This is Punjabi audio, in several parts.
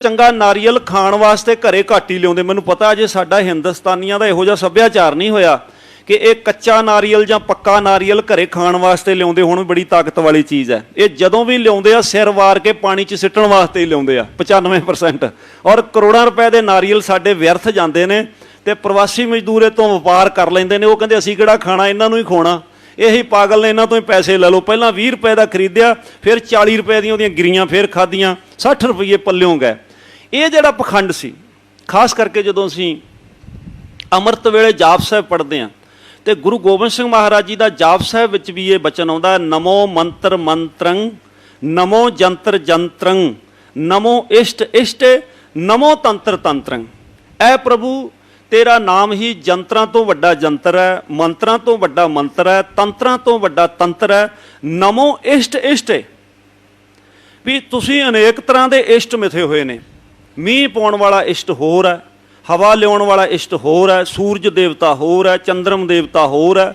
ਚੰਗਾ ਨਾਰੀਅਲ ਖਾਣ ਵਾਸਤੇ ਘਰੇ ਘੱਟ ਹੀ ਲਿਆਉਂਦੇ। ਮੈਨੂੰ ਪਤਾ ਜੇ ਸਾਡਾ ਹਿੰਦੁਸਤਾਨੀਆਂ ਦਾ ਇਹੋ ਜਿਹਾ ਸੱਭਿਆਚਾਰ ਨਹੀਂ ਹੋਇਆ ਕਿ ਇਹ ਕੱਚਾ ਨਾਰੀਅਲ ਜਾਂ ਪੱਕਾ ਨਾਰੀਅਲ ਘਰੇ ਖਾਣ ਵਾਸਤੇ ਲਿਆਉਂਦੇ ਹੋਣ। ਬੜੀ ਤਾਕਤ ਵਾਲੀ ਚੀਜ਼ ਹੈ ਇਹ। ਜਦੋਂ ਵੀ ਲਿਆਉਂਦੇ ਆ ਸਿਰ ਵਾਰ ਕੇ ਪਾਣੀ 'ਚ ਸਿੱਟਣ ਵਾਸਤੇ ਹੀ ਲਿਆਉਂਦੇ ਆ 95%। ਔਰ ਕਰੋੜਾਂ ਰੁਪਏ ਦੇ ਨਾਰੀਅਲ ਸਾਡੇ ਵਿਅਰਥ ਜਾਂਦੇ ਨੇ ਤੇ ਪ੍ਰਵਾਸੀ ਮਜ਼ਦੂਰ ਇਹ ਤੋਂ ਵਪਾਰ ਕਰ ਲੈਂਦੇ ਨੇ। ਉਹ ਕਹਿੰਦੇ ਅਸੀਂ ਕਿਹੜਾ ਖਾਣਾ, ਇਹਨਾਂ ਨੂੰ ਹੀ ਖਵਾਉਣਾ। ਇਹੀ ਪਾਗਲ ਨੇ, ਇਹਨਾਂ ਤੋਂ ਹੀ ਪੈਸੇ ਲੈ ਲਓ। ਪਹਿਲਾਂ 20 ਰੁਪਏ ਦਾ ਖਰੀਦਿਆ, ਫਿਰ 40 ਰੁਪਏ ਦੀਆਂ ਉਹਦੀਆਂ ਗਿਰੀਆਂ ਫਿਰ ਖਾਧੀਆਂ, 60 ਰੁਪਏ ਪੱਲਿਓਂ ਗਏ। ਇਹ ਜਿਹੜਾ ਪਖੰਡ ਸੀ, ਖਾਸ ਕਰਕੇ ਜਦੋਂ ਅਸੀਂ ਅੰਮ੍ਰਿਤ ਵੇਲੇ ਜਾਪ ਸਾਹਿਬ ਪੜ੍ਹਦੇ ਹਾਂ ਤੇ ਗੁਰੂ ਗੋਬਿੰਦ ਸਿੰਘ ਮਹਾਰਾਜ ਜੀ ਦਾ ਜਾਪ ਸਾਹਿਬ ਵਿੱਚ ਵੀ ਇਹ ਬਚਨ ਆਉਂਦਾ, ਨਮੋ ਮੰਤਰ ਮੰਤਰੰ, ਨਮੋ ਜੰਤਰ ਜੰਤਰੰ, ਨਮੋ ਇਸ਼ਟ ਇਸ਼ਟ, ਨਮੋ ਤੰਤਰ ਤੰਤਰੰ। ਐ ਪ੍ਰਭੂ ਤੇਰਾ ਨਾਮ ਹੀ ਜੰਤਰਾਂ ਤੋਂ ਵੱਡਾ ਜੰਤਰ ਹੈ, ਮੰਤਰਾਂ ਤੋਂ ਵੱਡਾ ਮੰਤਰ ਹੈ, ਤੰਤਰਾਂ ਤੋਂ ਵੱਡਾ ਤੰਤਰ ਹੈ। ਨਮੋ ਇਸ਼ਟ ਇਸ਼ਟ ਵੀ ਤੁਸੀਂ ਅਨੇਕ ਤਰ੍ਹਾਂ ਦੇ ਇਸ਼ਟ ਮਿਥੇ ਹੋਏ ਨੇ। ਮੀਂਹ ਪਾਉਣ ਵਾਲਾ ਇਸ਼ਟ ਹੋਰ ਹੈ, ਹਵਾ ਲਿਆਉਣ ਵਾਲਾ ਇਸ਼ਟ ਹੋਰ ਹੈ, ਸੂਰਜ ਦੇਵਤਾ ਹੋਰ ਹੈ, ਚੰਦਰਮ ਦੇਵਤਾ ਹੋਰ ਹੈ,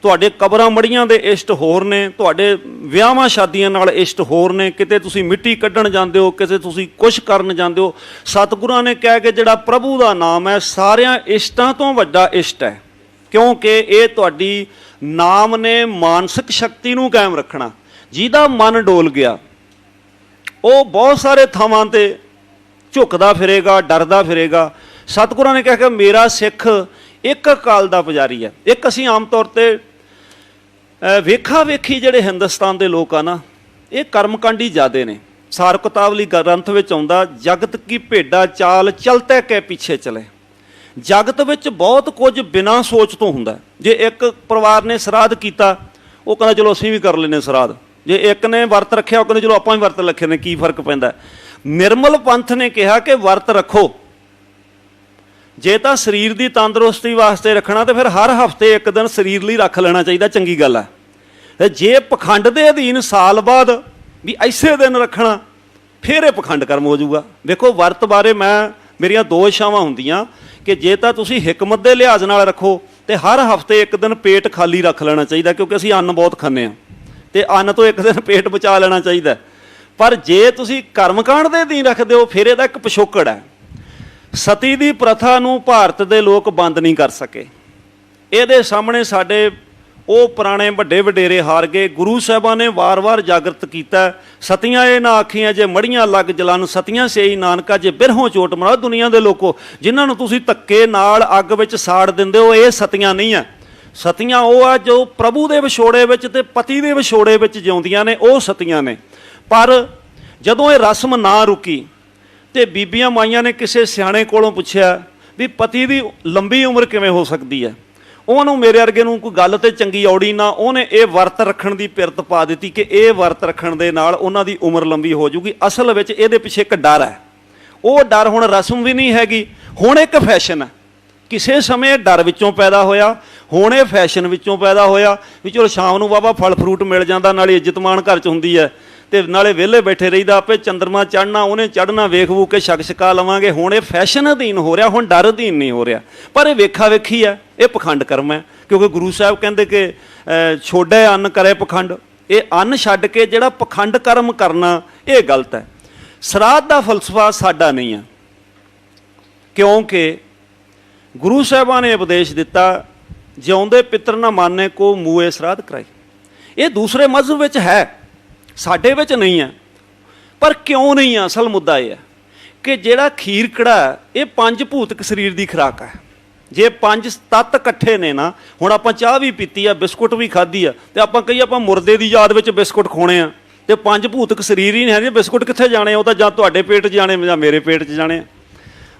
ਤੁਹਾਡੇ ਕਬਰਾਂ ਮੜੀਆਂ ਦੇ ਇਸ਼ਟ ਹੋਰ ਨੇ, ਤੁਹਾਡੇ ਵਿਆਹਾਂ ਸ਼ਾਦੀਆਂ ਨਾਲ ਇਸ਼ਟ ਹੋਰ ਨੇ। ਕਿਤੇ ਤੁਸੀਂ ਮਿੱਟੀ ਕੱਢਣ ਜਾਂਦੇ ਹੋ, ਕਿਤੇ ਤੁਸੀਂ ਕੁਛ ਕਰਨ ਜਾਂਦੇ ਹੋ। ਸਤਿਗੁਰਾਂ ਨੇ ਕਿਹਾ ਕਿ ਜਿਹੜਾ ਪ੍ਰਭੂ ਦਾ ਨਾਮ ਹੈ ਸਾਰਿਆਂ ਇਸ਼ਟਾਂ ਤੋਂ ਵੱਡਾ ਇਸ਼ਟ ਹੈ, ਕਿਉਂਕਿ ਇਹ ਤੁਹਾਡੀ ਨਾਮ ਨੇ ਮਾਨਸਿਕ ਸ਼ਕਤੀ ਨੂੰ ਕਾਇਮ ਰੱਖਣਾ। ਜਿਹਦਾ ਮਨ ਡੋਲ ਗਿਆ ਉਹ ਬਹੁਤ ਸਾਰੇ ਥਾਵਾਂ 'ਤੇ ਝੁਕਦਾ ਫਿਰੇਗਾ, ਡਰਦਾ ਫਿਰੇਗਾ। ਸਤਿਗੁਰਾਂ ਨੇ ਕਿਹਾ ਕਿ ਮੇਰਾ ਸਿੱਖ ਇੱਕ ਅਕਾਲ ਦਾ ਪੁਜਾਰੀ ਹੈ। ਇੱਕ ਅਸੀਂ ਆਮ ਤੌਰ 'ਤੇ ਵੇਖਾ ਵੇਖੀ ਜਿਹੜੇ ਹਿੰਦੁਸਤਾਨ ਦੇ ਲੋਕ ਆ ਨਾ, ਇਹ ਕਰਮਕਾਂਡੀ ਜ਼ਿਆਦੇ ਨੇ। ਸਾਰ ਕਿਤਾਬਲੀ ਗ੍ਰੰਥ ਵਿੱਚ ਆਉਂਦਾ, ਜਗਤ ਕੀ ਭੇਡਾ ਚਾਲ ਚਲਤੇ ਕੇ ਪਿੱਛੇ ਚਲੇ। ਜਗਤ ਵਿੱਚ ਬਹੁਤ ਕੁਝ ਬਿਨਾਂ ਸੋਚ ਤੋਂ ਹੁੰਦਾ। ਜੇ ਇੱਕ ਪਰਿਵਾਰ ਨੇ ਸਰਾਧ ਕੀਤਾ, ਉਹ ਕਹਿੰਦਾ ਚਲੋ ਅਸੀਂ ਵੀ ਕਰ ਲੈਂਦੇ ਸਰਾਧ। ਜੇ ਇੱਕ ਨੇ ਵਰਤ ਰੱਖਿਆ, ਉਹ ਕਹਿੰਦੇ ਚਲੋ ਆਪਾਂ ਵੀ ਵਰਤ ਰੱਖੇ ਨੇ, ਕੀ ਫਰਕ ਪੈਂਦਾ। ਨਿਰਮਲ ਪੰਥ ਨੇ ਕਿਹਾ ਕਿ ਵਰਤ ਰੱਖੋ। ਜੇ ਤਾਂ ਸਰੀਰ ਦੀ ਤੰਦਰੁਸਤੀ ਵਾਸਤੇ ਰੱਖਣਾ ਤੇ ਫਿਰ ਹਰ ਹਫ਼ਤੇ ਇੱਕ ਦਿਨ ਸਰੀਰ ਲਈ ਰੱਖ ਲੈਣਾ ਚਾਹੀਦਾ, ਚੰਗੀ ਗੱਲ ਹੈ। ਤੇ ਜੇ ਪਖੰਡ ਦੇ ਅਧੀਨ ਸਾਲ ਬਾਅਦ ਵੀ ਐਸੇ ਦਿਨ ਰੱਖਣਾ, ਫਿਰ ਇਹ ਪਖੰਡ ਕਰਮ ਹੋ ਜਾਊਗਾ। ਦੇਖੋ ਵਰਤ ਬਾਰੇ ਮੇਰੀਆਂ ਦੋ ਇੱਛਾਵਾਂ ਹੁੰਦੀਆਂ ਕਿ ਜੇ ਤਾਂ ਤੁਸੀਂ ਹਿਕਮਤ ਦੇ ਲਿਹਾਜ਼ ਨਾਲ ਰੱਖੋ ਤੇ ਹਰ ਹਫ਼ਤੇ ਇੱਕ ਦਿਨ ਪੇਟ ਖਾਲੀ ਰੱਖ ਲੈਣਾ ਚਾਹੀਦਾ, ਕਿਉਂਕਿ ਅਸੀਂ ਅੰਨ ਬਹੁਤ ਖਾਂਦੇ ਹਾਂ ਤੇ ਅੰਨ ਤੋਂ ਇੱਕ ਦਿਨ ਪੇਟ ਬਚਾ ਲੈਣਾ ਚਾਹੀਦਾ। ਪਰ ਜੇ ਤੁਸੀਂ ਕਰਮਕਾਂਡ ਦੇ ਅਧੀਨ ਰੱਖਦੇ ਹੋ, ਫਿਰ ਇਹਦਾ ਇੱਕ ਪਿਛੋਕੜ ਹੈ। ਸਤੀ ਦੀ ਪ੍ਰਥਾ ਨੂੰ ਭਾਰਤ ਦੇ ਲੋਕ ਬੰਦ ਨਹੀਂ ਕਰ ਸਕੇ। ਇਹਦੇ ਸਾਹਮਣੇ ਸਾਡੇ ਉਹ ਪੁਰਾਣੇ ਵੱਡੇ ਵਡੇਰੇ ਹਾਰ ਗਏ। ਗੁਰੂ ਸਾਹਿਬਾਂ ਨੇ ਵਾਰ-ਵਾਰ ਜਾਗਰਤ ਕੀਤਾ, ਸਤੀਆਂ ਇਹ ਨਾ ਆਖੀਆਂ ਜੇ ਮੜੀਆਂ ਲੱਗ ਜਲਨ, ਸਤੀਆਂ ਸੇਈ ਨਾਨਕਾ ਜੇ ਬਿਰਹੋਂ ਚੋਟ ਮਰਾ। ਦੁਨੀਆ ਦੇ ਲੋਕੋ, ਜਿਨ੍ਹਾਂ ਨੂੰ ਤੁਸੀਂ ਧੱਕੇ ਨਾਲ ਅੱਗ ਵਿੱਚ ਸਾੜ ਦਿੰਦੇ ਹੋ, ਇਹ ਸਤੀਆਂ ਨਹੀਂ ਆ। ਸਤੀਆਂ ਉਹ ਆ ਜੋ ਪ੍ਰਭੂ ਦੇ ਵਿਛੋੜੇ ਵਿੱਚ ਤੇ ਪਤੀ ਦੇ ਵਿਛੋੜੇ ਵਿੱਚ ਜਿਉਂਦੀਆਂ ਨੇ, ਉਹ ਸਤੀਆਂ ਨੇ। ਪਰ ਜਦੋਂ ਇਹ ਰਸਮ ਨਾ ਰੁਕੀ ਤੇ ਬੀਬੀਆਂ ਮਾਈਆਂ ਨੇ ਕਿਸੇ ਸਿਆਣੇ ਕੋਲੋਂ ਪੁੱਛਿਆ ਵੀ ਪਤੀ ਦੀ ਲੰਬੀ ਉਮਰ ਕਿਵੇਂ ਹੋ ਸਕਦੀ ਹੈ। ਉਹਨੂੰ, ਮੇਰੇ ਵਰਗੇ ਨੂੰ ਕੋਈ ਗੱਲ ਤੇ ਚੰਗੀ ਔੜੀ ਨਾ, ਉਹਨੇ ਇਹ ਵਰਤ ਰੱਖਣ ਦੀ ਪਿਰਤ ਪਾ ਦਿੱਤੀ ਕਿ ਇਹ ਵਰਤ ਰੱਖਣ ਦੇ ਨਾਲ ਉਹਨਾਂ ਦੀ ਉਮਰ ਲੰਬੀ ਹੋ ਜੂਗੀ। ਅਸਲ ਵਿੱਚ ਇਹਦੇ ਪਿੱਛੇ ਇੱਕ ਡਰ ਹੈ। ਉਹ ਡਰ ਹੁਣ ਰਸਮ ਵੀ ਨਹੀਂ ਹੈਗੀ, ਹੁਣ ਇੱਕ ਫੈਸ਼ਨ ਹੈ। ਕਿਸੇ ਸਮੇਂ ਡਰ ਵਿੱਚੋਂ ਪੈਦਾ ਹੋਇਆ, ਹੁਣ ਇਹ ਫੈਸ਼ਨ ਵਿੱਚੋਂ ਪੈਦਾ ਹੋਇਆ ਵੀ ਚਲੋ ਸ਼ਾਮ ਨੂੰ ਵਾਹਵਾ ਫਲ ਫਰੂਟ ਮਿਲ ਜਾਂਦਾ, ਨਾਲੇ ਇੱਜ਼ਤ ਮਾਣ ਘਰ 'ਚ ਹੁੰਦੀ ਹੈ ਤੇ ਨਾਲੇ ਵਿਹਲੇ ਬੈਠੇ ਰਹੀਦਾ। ਆਪੇ ਚੰਦਰਮਾ ਚੜ੍ਹਨਾ, ਉਹਨੇ ਚੜ੍ਹਨਾ, ਵੇਖ ਵੂ ਕੇ ਛਕ ਛਕਾ ਲਵਾਂਗੇ। ਹੁਣ ਇਹ ਫੈਸ਼ਨ ਅਧੀਨ ਹੋ ਰਿਹਾ, ਹੁਣ ਡਰ ਅਧੀਨ ਨਹੀਂ ਹੋ ਰਿਹਾ। ਪਰ ਇਹ ਵੇਖਾ ਵੇਖੀ ਹੈ, ਇਹ ਪਖੰਡ ਕਰਮ ਹੈ। ਕਿਉਂਕਿ ਗੁਰੂ ਸਾਹਿਬ ਕਹਿੰਦੇ ਕਿ ਛੋੜੇ ਅੰਨ ਕਰੇ ਪਖੰਡ। ਇਹ ਅੰਨ ਛੱਡ ਕੇ ਜਿਹੜਾ ਪਖੰਡ ਕਰਮ ਕਰਨਾ, ਇਹ ਗਲਤ ਹੈ। ਸਰਾਧ ਦਾ ਫਲਸਫਾ ਸਾਡਾ ਨਹੀਂ ਹੈ, ਕਿਉਂਕਿ ਗੁਰੂ ਸਾਹਿਬਾਂ ਨੇ ਉਪਦੇਸ਼ ਦਿੱਤਾ, ਜਿਉਂਦੇ ਪਿੱਤਰ ਨਾ ਮਾਨੇ ਕੋ ਮੂਏ ਸਰਾਧ ਕਰਾਈ। ਇਹ ਦੂਸਰੇ ਮਜ਼ਹਬ ਵਿੱਚ ਹੈ, ਸਾਡੇ ਵਿੱਚ ਨਹੀਂ ਹੈ। ਪਰ ਕਿਉਂ ਨਹੀਂ ਆ, ਅਸਲ ਮੁੱਦਾ ਇਹ ਹੈ ਕਿ ਜਿਹੜਾ ਖੀਰ ਕੜਾ, ਇਹ 5 ਭੂਤਕ ਸਰੀਰ ਦੀ ਖੁਰਾਕ ਹੈ। ਜੇ 5 ਤੱਤ ਇਕੱਠੇ ਨੇ ਨਾ, ਹੁਣ ਆਪਾਂ ਚਾਹ ਵੀ ਪੀਤੀ ਆ, ਬਿਸਕੁਟ ਵੀ ਖਾਧੀ ਆ, ਤੇ ਆਪਾਂ ਕਹੀਏ ਆਪਾਂ ਮੁਰਦੇ ਦੀ ਯਾਦ ਵਿੱਚ ਬਿਸਕੁਟ ਖਾਣੇ ਆ, ਤੇ 5 ਭੂਤਕ ਸਰੀਰ ਹੀ ਨਹੀਂ ਹੈ, ਬਿਸਕੁਟ ਕਿੱਥੇ ਜਾਣੇ? ਉਹ ਤਾਂ ਜਾਂ ਤੁਹਾਡੇ ਪੇਟ 'ਚ ਜਾਣੇ ਜਾਂ ਮੇਰੇ ਪੇਟ 'ਚ ਜਾਣੇ।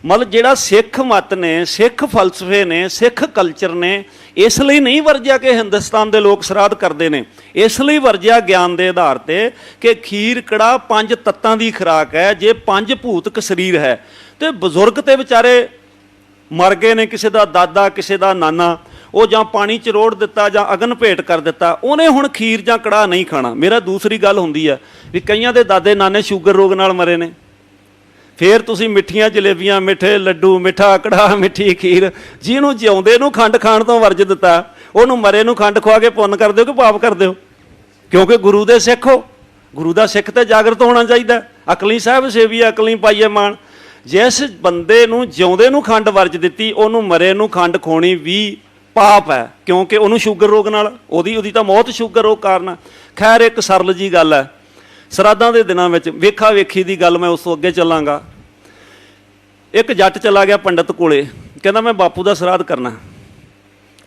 ਮਤਲਬ ਜਿਹੜਾ ਸਿੱਖ ਮਤ ਨੇ, ਸਿੱਖ ਫਲਸਫੇ ਨੇ, ਸਿੱਖ ਕਲਚਰ ਨੇ, ਇਸ ਲਈ ਨਹੀਂ ਵਰਜਿਆ ਕਿ ਹਿੰਦੁਸਤਾਨ ਦੇ ਲੋਕ ਸਰਾਧ ਕਰਦੇ ਨੇ। ਇਸ ਲਈ ਵਰਜਿਆ ਗਿਆਨ ਦੇ ਆਧਾਰ 'ਤੇ ਕਿ ਖੀਰ ਕੜਾ 5 ਤੱਤਾਂ ਦੀ ਖੁਰਾਕ ਹੈ। ਜੇ 5 ਭੂਤਕ ਸਰੀਰ ਹੈ ਤੇ ਬਜ਼ੁਰਗ ਤੇ ਵਿਚਾਰੇ ਮਰ ਗਏ ਨੇ, ਕਿਸੇ ਦਾ ਦਾਦਾ, ਕਿਸੇ ਦਾ ਨਾਨਾ, ਉਹ ਜਾਂ ਪਾਣੀ 'ਚ ਰੋੜ ਦਿੱਤਾ ਜਾਂ ਅਗਨ ਭੇਟ ਕਰ ਦਿੱਤਾ, ਉਹਨੇ ਹੁਣ ਖੀਰ ਜਾਂ ਕੜਾ ਨਹੀਂ ਖਾਣਾ। ਮੇਰਾ ਦੂਸਰੀ ਗੱਲ ਹੁੰਦੀ ਹੈ ਵੀ ਕਈਆਂ ਦੇ ਦਾਦੇ ਨਾਨੇ ਸ਼ੂਗਰ ਰੋਗ ਨਾਲ ਮਰੇ ਨੇ। ਫਿਰ ਤੁਸੀਂ ਮਿੱਠੀਆਂ ਜਲੇਬੀਆਂ, ਮਿੱਠੇ ਲੱਡੂ, ਮਿੱਠਾ ਕੜਾਹ, ਮਿੱਠੀ ਖੀਰ, ਜਿਹਨੂੰ ਜਿਉਂਦੇ ਨੂੰ ਖੰਡ ਖਾਣ ਤੋਂ ਵਰਜ ਦਿੱਤਾ, ਉਹਨੂੰ ਮਰੇ ਨੂੰ ਖੰਡ ਖਵਾ ਕੇ ਪੁੰਨ ਕਰਦੇ ਹੋ ਕਿ ਪਾਪ ਕਰਦੇ ਹੋ? ਕਿਉਂਕਿ ਗੁਰੂ ਦੇ ਸਿੱਖ ਹੋ, ਗੁਰੂ ਦਾ ਸਿੱਖ ਤੇ ਜਾਗਰਤ ਹੋਣਾ ਚਾਹੀਦਾ। ਅਕਲੀ ਸਾਹਿਬ ਸੇਵੀ ਅਕਲੀ ਪਾਈਏ ਮਾਣ। ਜਿਸ ਬੰਦੇ ਨੂੰ ਜਿਉਂਦੇ ਨੂੰ ਖੰਡ ਵਰਜ ਦਿੱਤੀ, ਉਹਨੂੰ ਮਰੇ ਨੂੰ ਖੰਡ ਖੋਣੀ ਵੀ ਪਾਪ ਹੈ, ਕਿਉਂਕਿ ਉਹਨੂੰ ਸ਼ੂਗਰ ਰੋਗ ਨਾਲ ਉਹਦੀ ਤਾਂ ਮੌਤ ਸ਼ੂਗਰ ਰੋਗ ਕਾਰਨ। ਖੈਰ ਇੱਕ ਸਰਲ ਜੀ ਗੱਲ ਹੈ, ਸਰਾਧਾਂ ਦੇ ਦਿਨਾਂ ਵਿੱਚ ਵੇਖਾ ਵੇਖੀ ਦੀ ਗੱਲ, ਮੈਂ ਉਸ ਤੋਂ ਅੱਗੇ ਚੱਲਾਂਗਾ। ਇੱਕ ਜੱਟ ਚਲਾ ਗਿਆ ਪੰਡਤ ਕੋਲੇ, ਕਹਿੰਦਾ ਮੈਂ ਬਾਪੂ ਦਾ ਸਰਾਧ ਕਰਨਾ।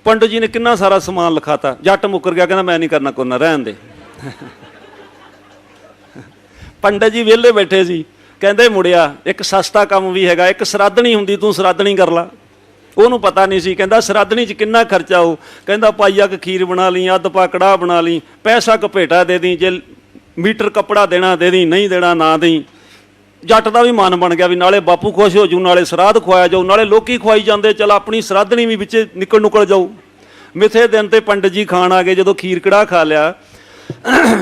ਪੰਡਤ ਜੀ ਨੇ ਕਿੰਨਾ ਸਾਰਾ ਸਮਾਨ ਲਿਖਾਤਾ, ਜੱਟ ਮੁੱਕਰ ਗਿਆ, ਕਹਿੰਦਾ ਮੈਂ ਨਹੀਂ ਕਰਨਾ, ਕੋਈ ਨਾ ਰਹਿਣ ਦੇ। ਪੰਡਤ ਜੀ ਵਿਹਲੇ ਬੈਠੇ ਸੀ, ਕਹਿੰਦੇ ਮੁੜਿਆ ਇੱਕ ਸਸਤਾ ਕੰਮ ਵੀ ਹੈਗਾ, ਇੱਕ ਸਰਾਧਣੀ ਹੁੰਦੀ, ਤੂੰ ਸਰਾਧਣੀ ਕਰ ਲਾ। ਉਹਨੂੰ ਪਤਾ ਨਹੀਂ ਸੀ, ਕਹਿੰਦਾ ਸਰਾਧਣੀ 'ਚ ਕਿੰਨਾ ਖਰਚਾ ਹੋਊ, ਕਹਿੰਦਾ ਪਾਈਆ ਕ ਖੀਰ ਬਣਾ ਲਈ, ਅੱਧ ਪਾ ਕੜਾਹ ਬਣਾ ਲਈ, ਪੈਸਾ ਕ ਭੇਟਾ ਦੇ ਦੀ, ਜੇ ਮੀਟਰ ਕੱਪੜਾ ਦੇਣਾ ਦੇ ਦੀ, ਨਹੀਂ ਦੇਣਾ ਨਾ ਦੇਈ। ਜੱਟ ਦਾ ਵੀ ਮਨ ਬਣ ਗਿਆ ਵੀ ਨਾਲੇ ਬਾਪੂ ਖੁਸ਼ ਹੋ ਜੂ, ਨਾਲੇ ਸਰਾਧ ਖਵਾਇਆ ਜਾਊ, ਨਾਲੇ ਲੋਕੀ ਖਵਾਈ ਜਾਂਦੇ, ਚੱਲ ਆਪਣੀ ਸਰਾਧਣੀ ਵੀ ਵਿੱਚ ਨਿਕਲ ਜਾਊ। ਮਿੱਥੇ ਦਿਨ ਤੇ ਪੰਡਤ ਜੀ ਖਾਣ ਆ ਗਏ। ਜਦੋਂ ਖੀਰ ਕੜਾਹ ਖਾ ਲਿਆ,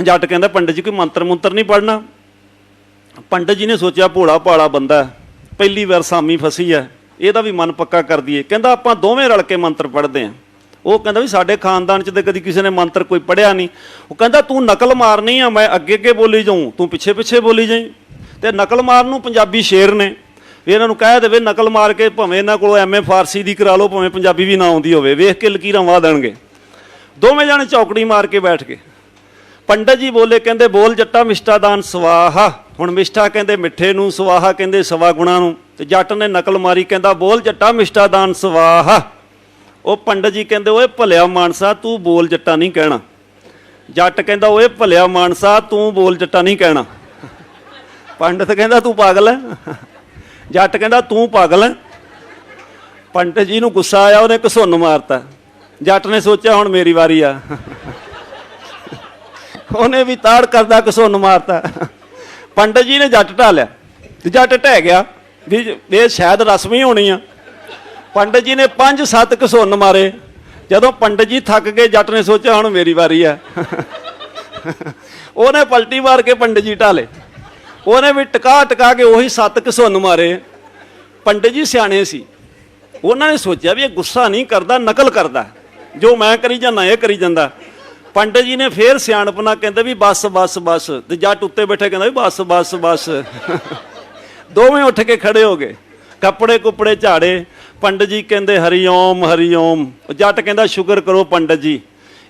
ਜੱਟ ਕਹਿੰਦਾ ਪੰਡਤ ਜੀ ਕੋਈ ਮੰਤਰ ਮੁੰਤਰ ਨਹੀਂ ਪੜ੍ਹਨਾ। ਪੰਡਤ ਜੀ ਨੇ ਸੋਚਿਆ ਭੋਲਾ ਭਾਲਾ ਬੰਦਾ, ਪਹਿਲੀ ਵਾਰ ਸਾਮੀ ਫਸੀ ਹੈ, ਇਹਦਾ ਵੀ ਮਨ ਪੱਕਾ ਕਰ ਦਈਏ। ਕਹਿੰਦਾ ਆਪਾਂ ਦੋਵੇਂ ਰਲ ਕੇ ਮੰਤਰ ਪੜ੍ਹਦੇ ਹਾਂ। ਉਹ ਕਹਿੰਦਾ ਵੀ ਸਾਡੇ ਖਾਨਦਾਨ 'ਚ ਤਾਂ ਕਦੀ ਕਿਸੇ ਨੇ ਮੰਤਰ ਕੋਈ ਪੜ੍ਹਿਆ ਨਹੀਂ। ਉਹ ਕਹਿੰਦਾ ਤੂੰ ਨਕਲ ਮਾਰਨੀ ਆ, ਮੈਂ ਅੱਗੇ ਅੱਗੇ ਬੋਲੀ ਜਾਊਂ, ਤੂੰ ਪਿੱਛੇ ਪਿੱਛੇ ਬੋਲੀ ਜਾਈਂ। ਤੇ ਨਕਲ ਮਾਰਨ ਨੂੰ ਪੰਜਾਬੀ ਸ਼ੇਰ ਨੇ, ਇਹਨਾਂ ਨੂੰ ਕਹਿ ਦੇਵੇ ਨਕਲ ਮਾਰ ਕੇ, ਭਾਵੇਂ ਇਹਨਾਂ ਕੋਲੋਂ ਐਮਏ ਫਾਰਸੀ ਦੀ ਕਰਾ ਲਓ, ਭਾਵੇਂ ਪੰਜਾਬੀ ਵੀ ਨਾ ਆਉਂਦੀ ਹੋਵੇ, ਵੇਖ ਕੇ ਲਕੀਰਾਂ ਵਾਹ ਦੇਣਗੇ। ਦੋਵੇਂ ਜਾਣੇ ਚੌਕੜੀ ਮਾਰ ਕੇ ਬੈਠ ਗਏ। ਪੰਡਤ ਜੀ ਬੋਲੇ, ਕਹਿੰਦੇ ਬੋਲ ਜੱਟਾ ਮਿਸ਼ਟਾ ਦਾਨ ਸਵਾਹਾ। ਹੁਣ ਮਿਸ਼ਟਾ ਕਹਿੰਦੇ ਮਿੱਠੇ ਨੂੰ, ਸਵਾਹਾ ਕਹਿੰਦੇ ਸਵਾ ਗੁਣਾ ਨੂੰ। ਤੇ ਜੱਟ ਨੇ ਨਕਲ ਮਾਰੀ, ਕਹਿੰਦਾ ਬੋਲ ਜੱਟਾ ਮਿਸ਼ਟਾ ਦਾਨ ਸਵਾਹਾ। ਉਹ ਪੰਡਤ ਜੀ ਕਹਿੰਦੇ ਓਏ ਭਲਿਆ ਮਾਨਸਾ, ਤੂੰ ਬੋਲ ਜੱਟਾ ਨਹੀਂ ਕਹਿਣਾ। ਜੱਟ ਕਹਿੰਦਾ ਓਏ ਭਲਿਆ ਮਾਨਸਾ, ਤੂੰ ਬੋਲ ਜੱਟਾ ਨਹੀਂ ਕਹਿਣਾ। ਪੰਡਤ ਕਹਿੰਦਾ ਤੂੰ ਪਾਗਲ ਹੈ। ਜੱਟ ਕਹਿੰਦਾ ਤੂੰ ਪਾਗਲ ਹੈ। ਪੰਡਤ ਜੀ ਨੂੰ ਗੁੱਸਾ ਆਇਆ, ਉਹਨੇ ਘਸੁੰਨ ਮਾਰਤਾ। ਜੱਟ ਨੇ ਸੋਚਿਆ ਹੁਣ ਮੇਰੀ ਵਾਰੀ ਆ, ਉਹਨੇ ਵੀ ਤਾੜ ਕਰਦਾ ਘਸੁੰਨ ਮਾਰਤਾ। ਪੰਡਤ ਜੀ ਨੇ ਜੱਟ ਢਾਲਿਆ ਤੇ ਜੱਟ ਢਹਿ ਗਿਆ ਵੀ ਇਹ ਸ਼ਾਇਦ ਰਸਮੀ ਹੋਣੀ ਆ। ਪੰਡਤ ਜੀ ਨੇ 5-7 ਘਸੁੰਨ ਮਾਰੇ। ਜਦੋਂ ਪੰਡਤ ਜੀ ਥੱਕ ਗਏ, ਜੱਟ ਨੇ ਸੋਚਿਆ ਹੁਣ ਮੇਰੀ ਵਾਰੀ ਆ। ਉਹਨੇ ਪਲਟੀ ਮਾਰ ਕੇ ਪੰਡਤ ਜੀ ਢਾਲੇ। ਉਹਨੇ ਵੀ ਟਕਾ ਟਕਾ ਕੇ ਉਹੀ 7 ਘਸੁੰਨ ਮਾਰੇ। ਪੰਡਤ ਜੀ ਸਿਆਣੇ ਸੀ, ਉਹਨਾਂ ਨੇ ਸੋਚਿਆ ਵੀ ਇਹ ਗੁੱਸਾ ਨਹੀਂ ਕਰਦਾ, ਨਕਲ ਕਰਦਾ, ਜੋ ਮੈਂ ਕਰੀ ਜਾਂਦਾ ਇਹ ਕਰੀ ਜਾਂਦਾ। ਪੰਡਤ ਜੀ ਨੇ ਫੇਰ ਸਿਆਣਪਨਾ, ਕਹਿੰਦੇ ਵੀ ਬਸ ਬਸ ਬਸ। ਤੇ ਜੱਟ ਉੱਤੇ ਬੈਠੇ ਕਹਿੰਦਾ ਵੀ ਬਸ ਬਸ ਬਸ। ਦੋਵੇਂ ਉੱਠ ਕੇ ਖੜੇ ਹੋ ਗਏ, ਕੱਪੜੇ ਕੁੱਪੜੇ ਝਾੜੇ। ਪੰਡਤ ਜੀ ਕਹਿੰਦੇ ਹਰੀ ਓਮ ਹਰੀ ਓਮ। ਜੱਟ ਕਹਿੰਦਾ ਸ਼ੁਕਰ ਕਰੋ ਪੰਡਤ ਜੀ,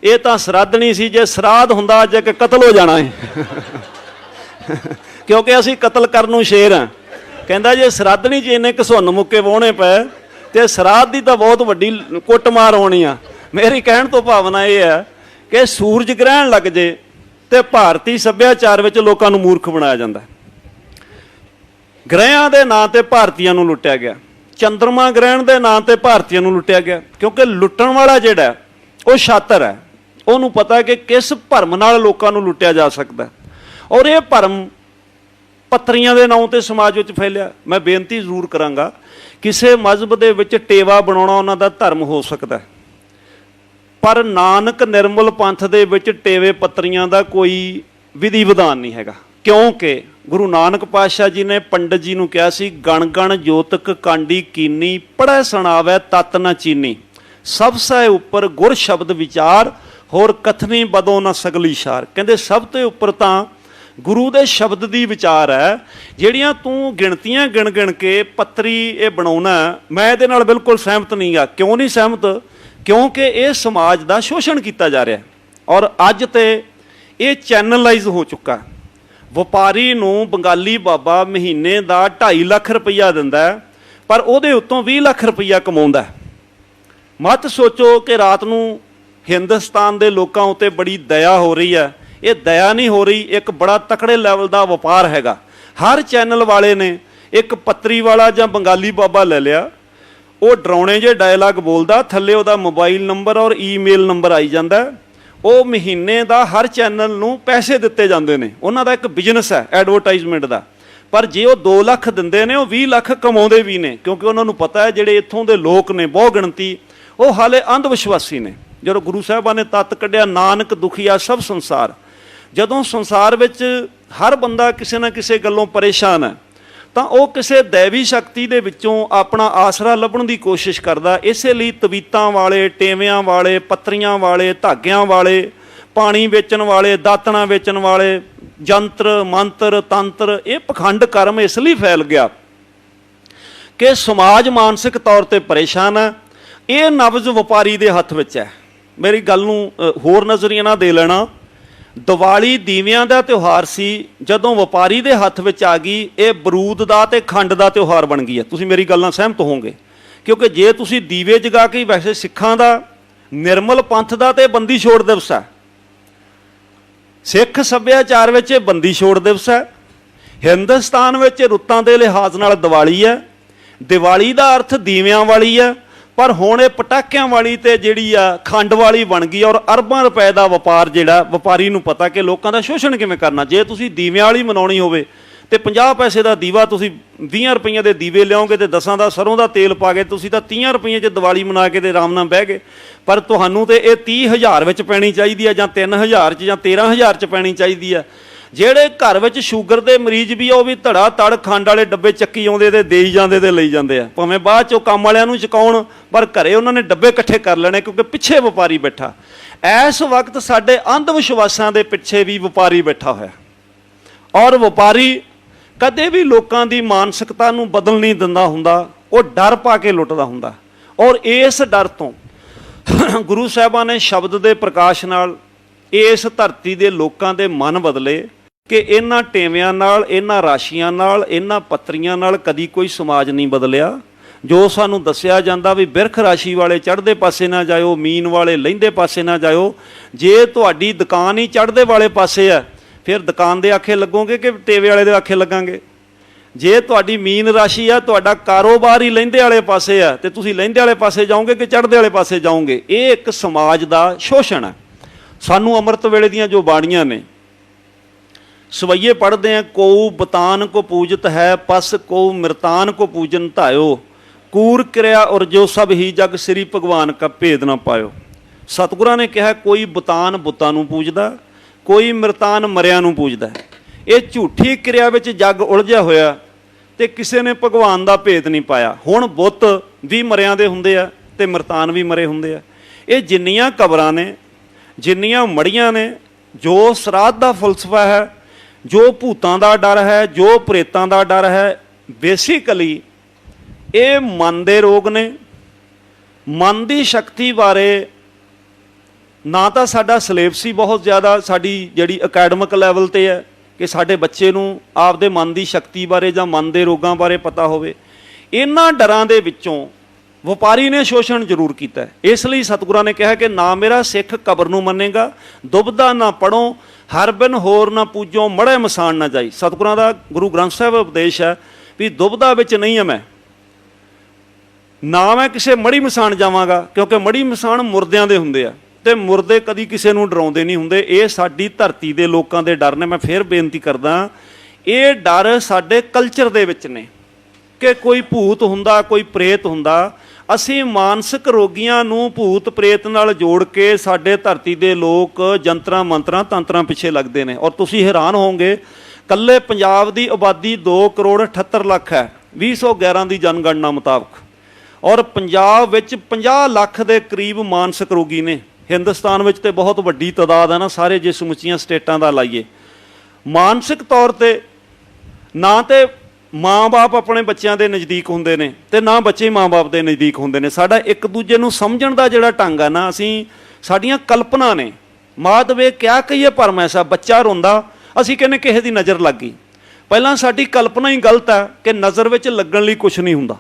ਇਹ ਤਾਂ ਸਰਾਧਣੀ ਸੀ, ਜੇ ਸਰਾਧ ਹੁੰਦਾ ਅੱਜ ਇੱਕ ਕਤਲ ਹੋ ਜਾਣਾ ਹੈ। ਕਿਉਂਕਿ ਅਸੀਂ ਕਤਲ ਕਰਨ ਨੂੰ ਸ਼ੇਰ ਹਾਂ। ਕਹਿੰਦਾ ਜੇ ਸਰਾਧਣੀ 'ਚ ਇੰਨੇ ਘਸੁੰਨ ਮੁੱਕੇ ਵਾਹੁਣੇ ਪਏ ਤੇ ਸਰਾਧ ਦੀ ਤਾਂ ਬਹੁਤ ਵੱਡੀ ਕੁੱਟਮਾਰ ਹੋਣੀ ਆ। ਮੇਰੀ ਕਹਿਣ ਤੋਂ ਭਾਵਨਾ ਇਹ ਹੈ ਕਿ ਸੂਰਜ ਗ੍ਰਹਿਣ ਲੱਗ ਜੇ ਤੇ ਭਾਰਤੀ ਸੱਭਿਆਚਾਰ ਵਿੱਚ ਲੋਕਾਂ ਨੂੰ ਮੂਰਖ ਬਣਾਇਆ ਜਾਂਦਾ। ਗ੍ਰਹਿਆਂ ਦੇ ਨਾਂ ਤੇ ਭਾਰਤੀਆਂ ਨੂੰ ਲੁੱਟਿਆ ਗਿਆ, ਚੰਦਰਮਾ ਗ੍ਰਹਿਣ ਦੇ ਨਾਂ ਤੇ ਭਾਰਤੀਆਂ ਨੂੰ ਲੁੱਟਿਆ ਗਿਆ। ਕਿਉਂਕਿ ਲੁੱਟਣ ਵਾਲਾ ਜਿਹੜਾ ਉਹ ਸ਼ਾਤਰ ਹੈ, ਉਹਨੂੰ ਪਤਾ ਕਿ ਕਿਸ ਭਰਮ ਨਾਲ ਲੋਕਾਂ ਨੂੰ ਲੁੱਟਿਆ ਜਾ ਸਕਦਾ। ਔਰ ਇਹ ਭਰਮ ਪੱਤਰੀਆਂ ਦੇ ਨਾਂ ਤੇ ਸਮਾਜ ਵਿੱਚ ਫੈਲਿਆ। ਮੈਂ ਬੇਨਤੀ ਜ਼ਰੂਰ ਕਰਾਂਗਾ, ਕਿਸੇ ਮਜ਼ਹਬ ਦੇ ਵਿੱਚ ਟੇਵਾ ਬਣਾਉਣਾ ਉਹਨਾਂ ਦਾ ਧਰਮ ਹੋ ਸਕਦਾ, ਪਰ ਨਾਨਕ ਨਿਰਮਲ ਪੰਥ ਦੇ ਵਿੱਚ ਟੇਵੇ ਪੱਤਰੀਆਂ ਦਾ ਕੋਈ ਵਿਧੀ ਵਿਧਾਨ ਨਹੀਂ ਹੈਗਾ। ਕਿਉਂਕਿ ਗੁਰੂ ਨਾਨਕ ਪਾਤਸ਼ਾਹ ਜੀ ਨੇ ਪੰਡਤ ਜੀ ਨੂੰ ਕਿਹਾ ਸੀ, ਗਣ ਗਣ ਜੋਤਕ ਕਾਂਡੀ ਕੀਨੀ, ਪੜ੍ਹੈ ਸੁਣਾਵੈ ਤਤ ਨ ਚੀਨੀ, ਸਭ ਸੈ ਉੱਪਰ ਗੁਰ ਸ਼ਬਦ ਵਿਚਾਰ, ਹੋਰ ਕਥਨੀ ਬਦੋ ਨਾ ਸਗਲੀ ਸ਼ਾਰ। ਕਹਿੰਦੇ ਸਭ ਤੋਂ ਉੱਪਰ ਤਾਂ ਗੁਰੂ ਦੇ ਸ਼ਬਦ ਦੀ ਵਿਚਾਰ ਹੈ। ਜਿਹੜੀਆਂ ਤੂੰ ਗਿਣਤੀਆਂ ਗਿਣ ਗਿਣ ਕੇ ਪੱਤਰੀ ਇਹ ਬਣਾਉਣਾ, ਮੈਂ ਇਹਦੇ ਨਾਲ ਬਿਲਕੁਲ ਸਹਿਮਤ ਨਹੀਂ ਗਾ। ਕਿਉਂ ਨਹੀਂ ਸਹਿਮਤ? ਕਿਉਂਕਿ ਇਹ ਸਮਾਜ ਦਾ ਸ਼ੋਸ਼ਣ ਕੀਤਾ ਜਾ ਰਿਹਾ ਔਰ ਅੱਜ ਤੇ ਇਹ ਚੈਨਲਾਈਜ਼ ਹੋ ਚੁੱਕਾ। ਵਪਾਰੀ ਨੂੰ ਬੰਗਾਲੀ ਬਾਬਾ ਮਹੀਨੇ ਦਾ 2.5 ਲੱਖ ਰੁਪਈਆ ਦਿੰਦਾ, ਪਰ ਉਹਦੇ ਉੱਤੋਂ 20 ਲੱਖ ਰੁਪਈਆ ਕਮਾਉਂਦਾ। ਮਤ ਸੋਚੋ ਕਿ ਰਾਤ ਨੂੰ ਹਿੰਦੁਸਤਾਨ ਦੇ ਲੋਕਾਂ ਉੱਤੇ ਬੜੀ ਦਇਆ ਹੋ ਰਹੀ ਹੈ। ਇਹ ਦਇਆ ਨਹੀਂ ਹੋ ਰਹੀ, ਇੱਕ ਬੜਾ ਤਕੜੇ ਲੈਵਲ ਦਾ ਵਪਾਰ ਹੈਗਾ। ਹਰ ਚੈਨਲ ਵਾਲੇ ਨੇ ਇੱਕ ਪੱਤਰੀ ਵਾਲਾ ਜਾਂ ਬੰਗਾਲੀ ਬਾਬਾ ਲੈ ਲਿਆ, ਉਹ ਡਰਾਉਣੇ ਜਿਹੇ ਡਾਇਲਾਗ ਬੋਲਦਾ, ਥੱਲੇ ਉਹਦਾ ਮੋਬਾਈਲ ਨੰਬਰ ਔਰ ਈਮੇਲ ਨੰਬਰ ਆਈ ਜਾਂਦਾ। ਉਹ ਮਹੀਨੇ ਦਾ ਹਰ ਚੈਨਲ ਨੂੰ ਪੈਸੇ ਦਿੱਤੇ ਜਾਂਦੇ ਨੇ, ਉਹਨਾਂ ਦਾ ਇੱਕ ਬਿਜ਼ਨਸ ਹੈ ਐਡਵਰਟਾਈਜ਼ਮੈਂਟ ਦਾ। ਪਰ ਜੇ ਉਹ 2 ਲੱਖ ਦਿੰਦੇ ਨੇ, ਉਹ 20 ਲੱਖ ਕਮਾਉਂਦੇ ਵੀ ਨੇ, ਕਿਉਂਕਿ ਉਹਨਾਂ ਨੂੰ ਪਤਾ ਹੈ ਜਿਹੜੇ ਇੱਥੋਂ ਦੇ ਲੋਕ ਨੇ ਬਹੁ ਗਿਣਤੀ, ਉਹ ਹਾਲੇ ਅੰਧ ਵਿਸ਼ਵਾਸੀ ਨੇ। ਜਦੋਂ ਗੁਰੂ ਸਾਹਿਬਾਂ ਨੇ ਤੱਤ ਕੱਢਿਆ, ਨਾਨਕ ਦੁਖੀਆ ਸਭ ਸੰਸਾਰ, ਜਦੋਂ ਸੰਸਾਰ ਵਿੱਚ ਹਰ ਬੰਦਾ ਕਿਸੇ ਨਾ ਕਿਸੇ ਗੱਲੋਂ ਪਰੇਸ਼ਾਨ ਹੈ, ਤਾਂ ਉਹ ਕਿਸੇ ਦੈਵੀ ਸ਼ਕਤੀ ਦੇ ਵਿੱਚੋਂ ਆਪਣਾ ਆਸਰਾ ਲੱਭਣ ਦੀ ਕੋਸ਼ਿਸ਼ ਕਰਦਾ। ਇਸੇ ਲਈ ਤਵੀਤਾਂ ਵਾਲੇ, ਟੇਵਿਆਂ ਵਾਲੇ, ਪੱਤਰੀਆਂ ਵਾਲੇ, ਧਾਗਿਆਂ ਵਾਲੇ, ਪਾਣੀ ਵੇਚਣ ਵਾਲੇ, ਦਾਤਣਾ ਵੇਚਣ ਵਾਲੇ, ਜੰਤਰ ਮੰਤਰ ਤੰਤਰ, ਇਹ ਪਖੰਡ ਕਰਮ ਇਸ ਲਈ ਫੈਲ ਗਿਆ ਕਿ ਸਮਾਜ ਮਾਨਸਿਕ ਤੌਰ ਤੇ ਪਰੇਸ਼ਾਨ ਹੈ। ਇਹ ਨਬਜ਼ ਵਪਾਰੀ ਦੇ ਹੱਥ ਵਿੱਚ ਹੈ। ਮੇਰੀ ਗੱਲ ਨੂੰ ਹੋਰ ਨਜ਼ਰੀਆ ਨਾਲ ਦੇ ਲੈਣਾ। ਦੀਵਾਲੀ ਦੀਵਿਆਂ ਦਾ ਤਿਉਹਾਰ ਸੀ, ਜਦੋਂ ਵਪਾਰੀ ਦੇ ਹੱਥ ਵਿੱਚ ਆ ਗਈ ਇਹ ਬਰੂਦ ਦਾ ਤੇ ਖੰਡ ਦਾ ਤਿਉਹਾਰ ਬਣ ਗਈ ਹੈ। ਤੁਸੀਂ ਮੇਰੀ ਗੱਲ ਨਾਲ ਸਹਿਮਤ ਹੋਵੋਗੇ, ਕਿਉਂਕਿ ਜੇ ਤੁਸੀਂ ਦੀਵੇ ਜਗਾ ਕੇ, ਵੈਸੇ ਸਿੱਖਾਂ ਦਾ ਨਿਰਮਲ ਪੰਥ ਦਾ ਤੇ ਬੰਦੀ ਛੋੜ ਦਿਵਸ ਹੈ, ਸਿੱਖ ਸੱਭਿਆਚਾਰ ਵਿੱਚ ਇਹ ਬੰਦੀ ਛੋੜ ਦਿਵਸ ਹੈ। ਹਿੰਦੁਸਤਾਨ ਵਿੱਚ ਰੁੱਤਾਂ ਦੇ ਲਿਹਾਜ਼ ਨਾਲ ਦੀਵਾਲੀ ਹੈ। ਦੀਵਾਲੀ ਦਾ ਅਰਥ ਦੀਵਿਆਂ ਵਾਲੀ ਹੈ, ਪਰ ਹੁਣ ਇਹ ਪਟਾਕਿਆਂ ਵਾਲੀ ਤੇ ਜਿਹੜੀ ਆ ਖੰਡ ਵਾਲੀ ਬਣ ਗਈ। ਔਰ ਅਰਬਾਂ ਰੁਪਏ ਦਾ ਵਪਾਰ, ਜਿਹੜਾ ਵਪਾਰੀ ਨੂੰ ਪਤਾ ਕਿ ਲੋਕਾਂ ਦਾ ਸ਼ੋਸ਼ਣ ਕਿਵੇਂ ਕਰਨਾ। ਜੇ ਤੁਸੀਂ ਦੀਵਿਆਂ ਵਾਲੀ ਮਨਾਉਣੀ ਹੋਵੇ ਤੇ 50 ਪੈਸੇ ਦਾ ਦੀਵਾ ਤੁਸੀਂ 20 ਰੁਪਈਆਂ ਦੇ ਦੀਵੇ ਲਿਆਓਗੇ ਤੇ 10 ਦਾ ਸਰੋਂ ਦਾ ਤੇਲ ਪਾ ਕੇ ਤੁਸੀਂ ਤਾਂ 30 ਰੁਪਈਏ 'ਚ ਦੀਵਾਲੀ ਮਨਾ ਕੇ ਤੇ ਆਰਾਮ ਨਾਲ ਬਹਿ ਗਏ। ਪਰ ਤੁਹਾਨੂੰ ਤੇ ਇਹ 30,000 ਵਿੱਚ ਪੈਣੀ ਚਾਹੀਦੀ ਹੈ, ਜਾਂ 3,000 'ਚ, ਜਾਂ 13,000 'ਚ ਪੈਣੀ ਚਾਹੀਦੀ ਹੈ। ਜਿਹੜੇ ਘਰ ਵਿੱਚ ਸ਼ੂਗਰ ਦੇ ਮਰੀਜ਼ ਵੀ ਆ, ਉਹ ਵੀ ਧੜਾ ਧੜ ਖੰਡ ਵਾਲੇ ਡੱਬੇ ਚੱਕੀ ਆਉਂਦੇ ਤੇ ਦੇਈ ਜਾਂਦੇ ਤੇ ਲਈ ਜਾਂਦੇ ਆ, ਭਾਵੇਂ ਬਾਅਦ 'ਚੋਂ ਕੰਮ ਵਾਲਿਆਂ ਨੂੰ ਚੁਕਾਉਣ, ਪਰ ਘਰੇ ਉਹਨਾਂ ਨੇ ਡੱਬੇ ਇਕੱਠੇ ਕਰ ਲੈਣੇ, ਕਿਉਂਕਿ ਪਿੱਛੇ ਵਪਾਰੀ ਬੈਠਾ। ਇਸ ਵਕਤ ਸਾਡੇ ਅੰਧ ਵਿਸ਼ਵਾਸਾਂ ਦੇ ਪਿੱਛੇ ਵੀ ਵਪਾਰੀ ਬੈਠਾ ਹੋਇਆ, ਔਰ ਵਪਾਰੀ ਕਦੇ ਵੀ ਲੋਕਾਂ ਦੀ ਮਾਨਸਿਕਤਾ ਨੂੰ ਬਦਲ ਨਹੀਂ ਦਿੰਦਾ ਹੁੰਦਾ, ਉਹ ਡਰ ਪਾ ਕੇ ਲੁੱਟਦਾ ਹੁੰਦਾ। ਔਰ ਇਸ ਡਰ ਤੋਂ ਗੁਰੂ ਸਾਹਿਬਾਨ ਨੇ ਸ਼ਬਦ ਦੇ ਪ੍ਰਕਾਸ਼ ਨਾਲ ਇਸ ਧਰਤੀ ਦੇ ਲੋਕਾਂ ਦੇ ਮਨ ਬਦਲੇ ਕਿ ਇਹਨਾਂ ਟੇਵਿਆਂ ਨਾਲ, ਇਹਨਾਂ ਰਾਸ਼ੀਆਂ ਨਾਲ, ਇਹਨਾਂ ਪੱਤਰੀਆਂ ਨਾਲ ਕਦੀ ਕੋਈ ਸਮਾਜ ਨਹੀਂ ਬਦਲਿਆ। ਜੋ ਸਾਨੂੰ ਦੱਸਿਆ ਜਾਂਦਾ ਵੀ ਬਿਰਖ ਰਾਸ਼ੀ ਵਾਲੇ ਚੜ੍ਹਦੇ ਪਾਸੇ ਨਾ ਜਾਇਓ, ਮੀਨ ਵਾਲੇ ਲਹਿੰਦੇ ਪਾਸੇ ਨਾ ਜਾਇਓ। ਜੇ ਤੁਹਾਡੀ ਦੁਕਾਨ ਹੀ ਚੜ੍ਹਦੇ ਵਾਲੇ ਪਾਸੇ ਹੈ, ਫਿਰ ਦੁਕਾਨ ਦੇ ਆਖੇ ਲੱਗੋਗੇ ਕਿ ਟੇਵੇ ਵਾਲੇ ਦੇ ਆਖੇ ਲੱਗਾਂਗੇ। ਜੇ ਤੁਹਾਡੀ ਮੀਨ ਰਾਸ਼ੀ ਆ, ਤੁਹਾਡਾ ਕਾਰੋਬਾਰ ਹੀ ਲਹਿੰਦੇ ਵਾਲੇ ਪਾਸੇ ਆ, ਤੇ ਤੁਸੀਂ ਲਹਿੰਦੇ ਵਾਲੇ ਪਾਸੇ ਜਾਓਗੇ ਕਿ ਚੜ੍ਹਦੇ ਵਾਲੇ ਪਾਸੇ ਜਾਓਗੇ। ਇਹ ਇੱਕ ਸਮਾਜ ਦਾ ਸ਼ੋਸ਼ਣ ਹੈ। ਸਾਨੂੰ ਅੰਮ੍ਰਿਤ ਵੇਲੇ ਦੀਆਂ ਜੋ ਬਾਣੀਆਂ ਨੇ, ਸਵਈਏ ਪੜ੍ਹਦੇ ਆ, ਕੋ ਬਤਾਨ ਕੋ ਪੂਜਤ ਹੈ, ਪਸ ਕੋ ਮਿਰਤਾਨ ਕੋ ਪੂਜਨ ਧਾਇਓ, ਕੂਰ ਕਿਰਿਆ ਔਰ ਜੋ ਸਭ ਹੀ ਜਗ ਸ੍ਰੀ ਭਗਵਾਨ ਕਾ ਭੇਦ ਨਾ ਪਾਇਓ। ਸਤਿਗੁਰਾਂ ਨੇ ਕਿਹਾ ਕੋਈ ਬਤਾਨ ਬੁੱਤਾਂ ਨੂੰ ਪੂਜਦਾ, ਕੋਈ ਮਿਰਤਾਨ ਮਰਿਆਂ ਨੂੰ ਪੂਜਦਾ। ਇਹ ਝੂਠੀ ਕਿਰਿਆ ਵਿੱਚ ਜੱਗ ਉਲਝਿਆ ਹੋਇਆ ਤੇ ਕਿਸੇ ਨੇ ਭਗਵਾਨ ਦਾ ਭੇਦ ਨਹੀਂ ਪਾਇਆ। ਹੁਣ ਬੁੱਤ ਵੀ ਮਰਿਆਂ ਦੇ ਹੁੰਦੇ ਆ ਤੇ ਮਿਰਤਾਨ ਵੀ ਮਰੇ ਹੁੰਦੇ ਆ। ਇਹ ਜਿੰਨੀਆਂ ਕਬਰਾਂ ਨੇ, ਜਿੰਨੀਆਂ ਮੜੀਆਂ ਨੇ, ਜੋ ਸਰਾਧ ਦਾ ਫਲਸਫਾ ਹੈ, ਜੋ ਭੂਤਾਂ ਦਾ ਡਰ ਹੈ, ਜੋ ਪ੍ਰੇਤਾਂ ਦਾ ਡਰ ਹੈ, ਬੇਸਿਕਲੀ ਇਹ ਮਨ ਦੇ ਰੋਗ ਨੇ। ਮਨ ਦੀ ਸ਼ਕਤੀ ਬਾਰੇ ਨਾ ਤਾਂ ਸਾਡਾ ਸਿਲੇਬਸ ਹੀ ਬਹੁਤ ਜ਼ਿਆਦਾ ਸਾਡੀ ਜਿਹੜੀ ਅਕੈਡਮਿਕ ਲੈਵਲ ਤੇ ਹੈ ਕਿ ਸਾਡੇ ਬੱਚੇ ਨੂੰ ਆਪਦੇ ਮਨ ਦੀ ਸ਼ਕਤੀ ਬਾਰੇ ਜਾਂ ਮਨ ਦੇ ਰੋਗਾਂ ਬਾਰੇ ਪਤਾ ਹੋਵੇ। ਇਹਨਾਂ ਡਰਾਂ ਦੇ ਵਿੱਚੋਂ ਵਪਾਰੀ ਨੇ ਸ਼ੋਸ਼ਣ ਜ਼ਰੂਰ ਕੀਤਾ। ਇਸ ਲਈ ਸਤਿਗੁਰਾਂ ਨੇ ਕਿਹਾ ਕਿ ਨਾ ਮੇਰਾ ਸਿੱਖ ਕਬਰ ਨੂੰ ਮੰਨੇਗਾ, ਦੁਬਦਾ ਨਾ ਪੜੋ, ਹਰ ਬਿਨ ਹੋਰ ਨਾ ਪੂਜੋ, ਮੜੇ ਮਸਾਨ ਨਾ ਜਾਈ। ਸਤਿਗੁਰਾਂ ਦਾ ਗੁਰੂ ਗ੍ਰੰਥ ਸਾਹਿਬ ਉਪਦੇਸ਼ ਹੈ ਵੀ ਦੁਬਦਾ ਵਿੱਚ ਨਹੀਂ ਹਾਂ ਨਾ ਮੈਂ ਕਿਸੇ ਮੜੀ ਮਸਾਨ ਜਾਵਾਂਗਾ, ਕਿਉਂਕਿ ਮੜੀ ਮਸਾਨ ਮੁਰਦਿਆਂ ਦੇ ਹੁੰਦੇ ਆ ਤੇ ਮੁਰਦੇ ਕਦੀ ਕਿਸੇ ਨੂੰ ਡਰਾਉਂਦੇ ਨਹੀਂ ਹੁੰਦੇ। ਇਹ ਸਾਡੀ ਧਰਤੀ ਦੇ ਲੋਕਾਂ ਦੇ ਡਰ ਨੇ। ਮੈਂ ਫਿਰ ਬੇਨਤੀ ਕਰਦਾ, ਇਹ ਡਰ ਸਾਡੇ ਕਲਚਰ ਦੇ ਵਿੱਚ ਨੇ ਕਿ ਕੋਈ ਭੂਤ ਹੁੰਦਾ, ਕੋਈ ਪ੍ਰੇਤ ਹੁੰਦਾ। ਅਸੀਂ ਮਾਨਸਿਕ ਰੋਗੀਆਂ ਨੂੰ ਭੂਤ ਪ੍ਰੇਤ ਨਾਲ ਜੋੜ ਕੇ ਸਾਡੇ ਧਰਤੀ ਦੇ ਲੋਕ ਜੰਤਰਾਂ ਮੰਤਰਾਂ ਤੰਤਰਾਂ ਪਿੱਛੇ ਲੱਗਦੇ ਨੇ। ਔਰ ਤੁਸੀਂ ਹੈਰਾਨ ਹੋਵੋਗੇ, ਕੱਲੇ ਪੰਜਾਬ ਦੀ ਆਬਾਦੀ 2 ਕਰੋੜ 78 ਲੱਖ ਹੈ 2011 ਦੀ ਜਨਗਣਨਾ ਮੁਤਾਬਕ, ਔਰ ਪੰਜਾਬ ਵਿੱਚ 50 ਲੱਖ ਦੇ ਕਰੀਬ ਮਾਨਸਿਕ ਰੋਗੀ ਨੇ। ਹਿੰਦੁਸਤਾਨ ਵਿੱਚ ਤੇ ਬਹੁਤ ਵੱਡੀ ਤਾਦਾਦ ਹੈ ਨਾ, ਸਾਰੇ ਜੇ ਸਮੁੱਚੀਆਂ ਸਟੇਟਾਂ ਦਾ ਲਾਈਏ। ਮਾਨਸਿਕ ਤੌਰ ਤੇ ਨਾ ਤੇ ਮਾਂ-ਬਾਪ ਆਪਣੇ ਬੱਚਿਆਂ ਦੇ ਨਜ਼ਦੀਕ ਹੁੰਦੇ ਨੇ ਤੇ ਨਾ ਬੱਚੇ ਮਾਂ-ਬਾਪ ਦੇ ਨਜ਼ਦੀਕ ਹੁੰਦੇ ਨੇ। ਸਾਡਾ ਇੱਕ ਦੂਜੇ ਨੂੰ ਸਮਝਣ ਦਾ ਜਿਹੜਾ ਢੰਗ ਆ ਨਾ, ਅਸੀਂ ਸਾਡੀਆਂ ਕਲਪਨਾ ਨੇ। ਮਾਧਵੇ ਕਿਆ ਕਹੀਏ ਭਰਮ ਐਸਾ, ਬੱਚਾ ਰੋਂਦਾ ਅਸੀਂ ਕਹਿੰਦੇ ਕਿਸੇ ਦੀ ਨਜ਼ਰ ਲੱਗ ਗਈ। ਪਹਿਲਾਂ ਸਾਡੀ ਕਲਪਨਾ ਹੀ ਗਲਤ ਹੈ ਕਿ ਨਜ਼ਰ ਵਿੱਚ ਲੱਗਣ ਲਈ ਕੁਛ ਨਹੀਂ ਹੁੰਦਾ।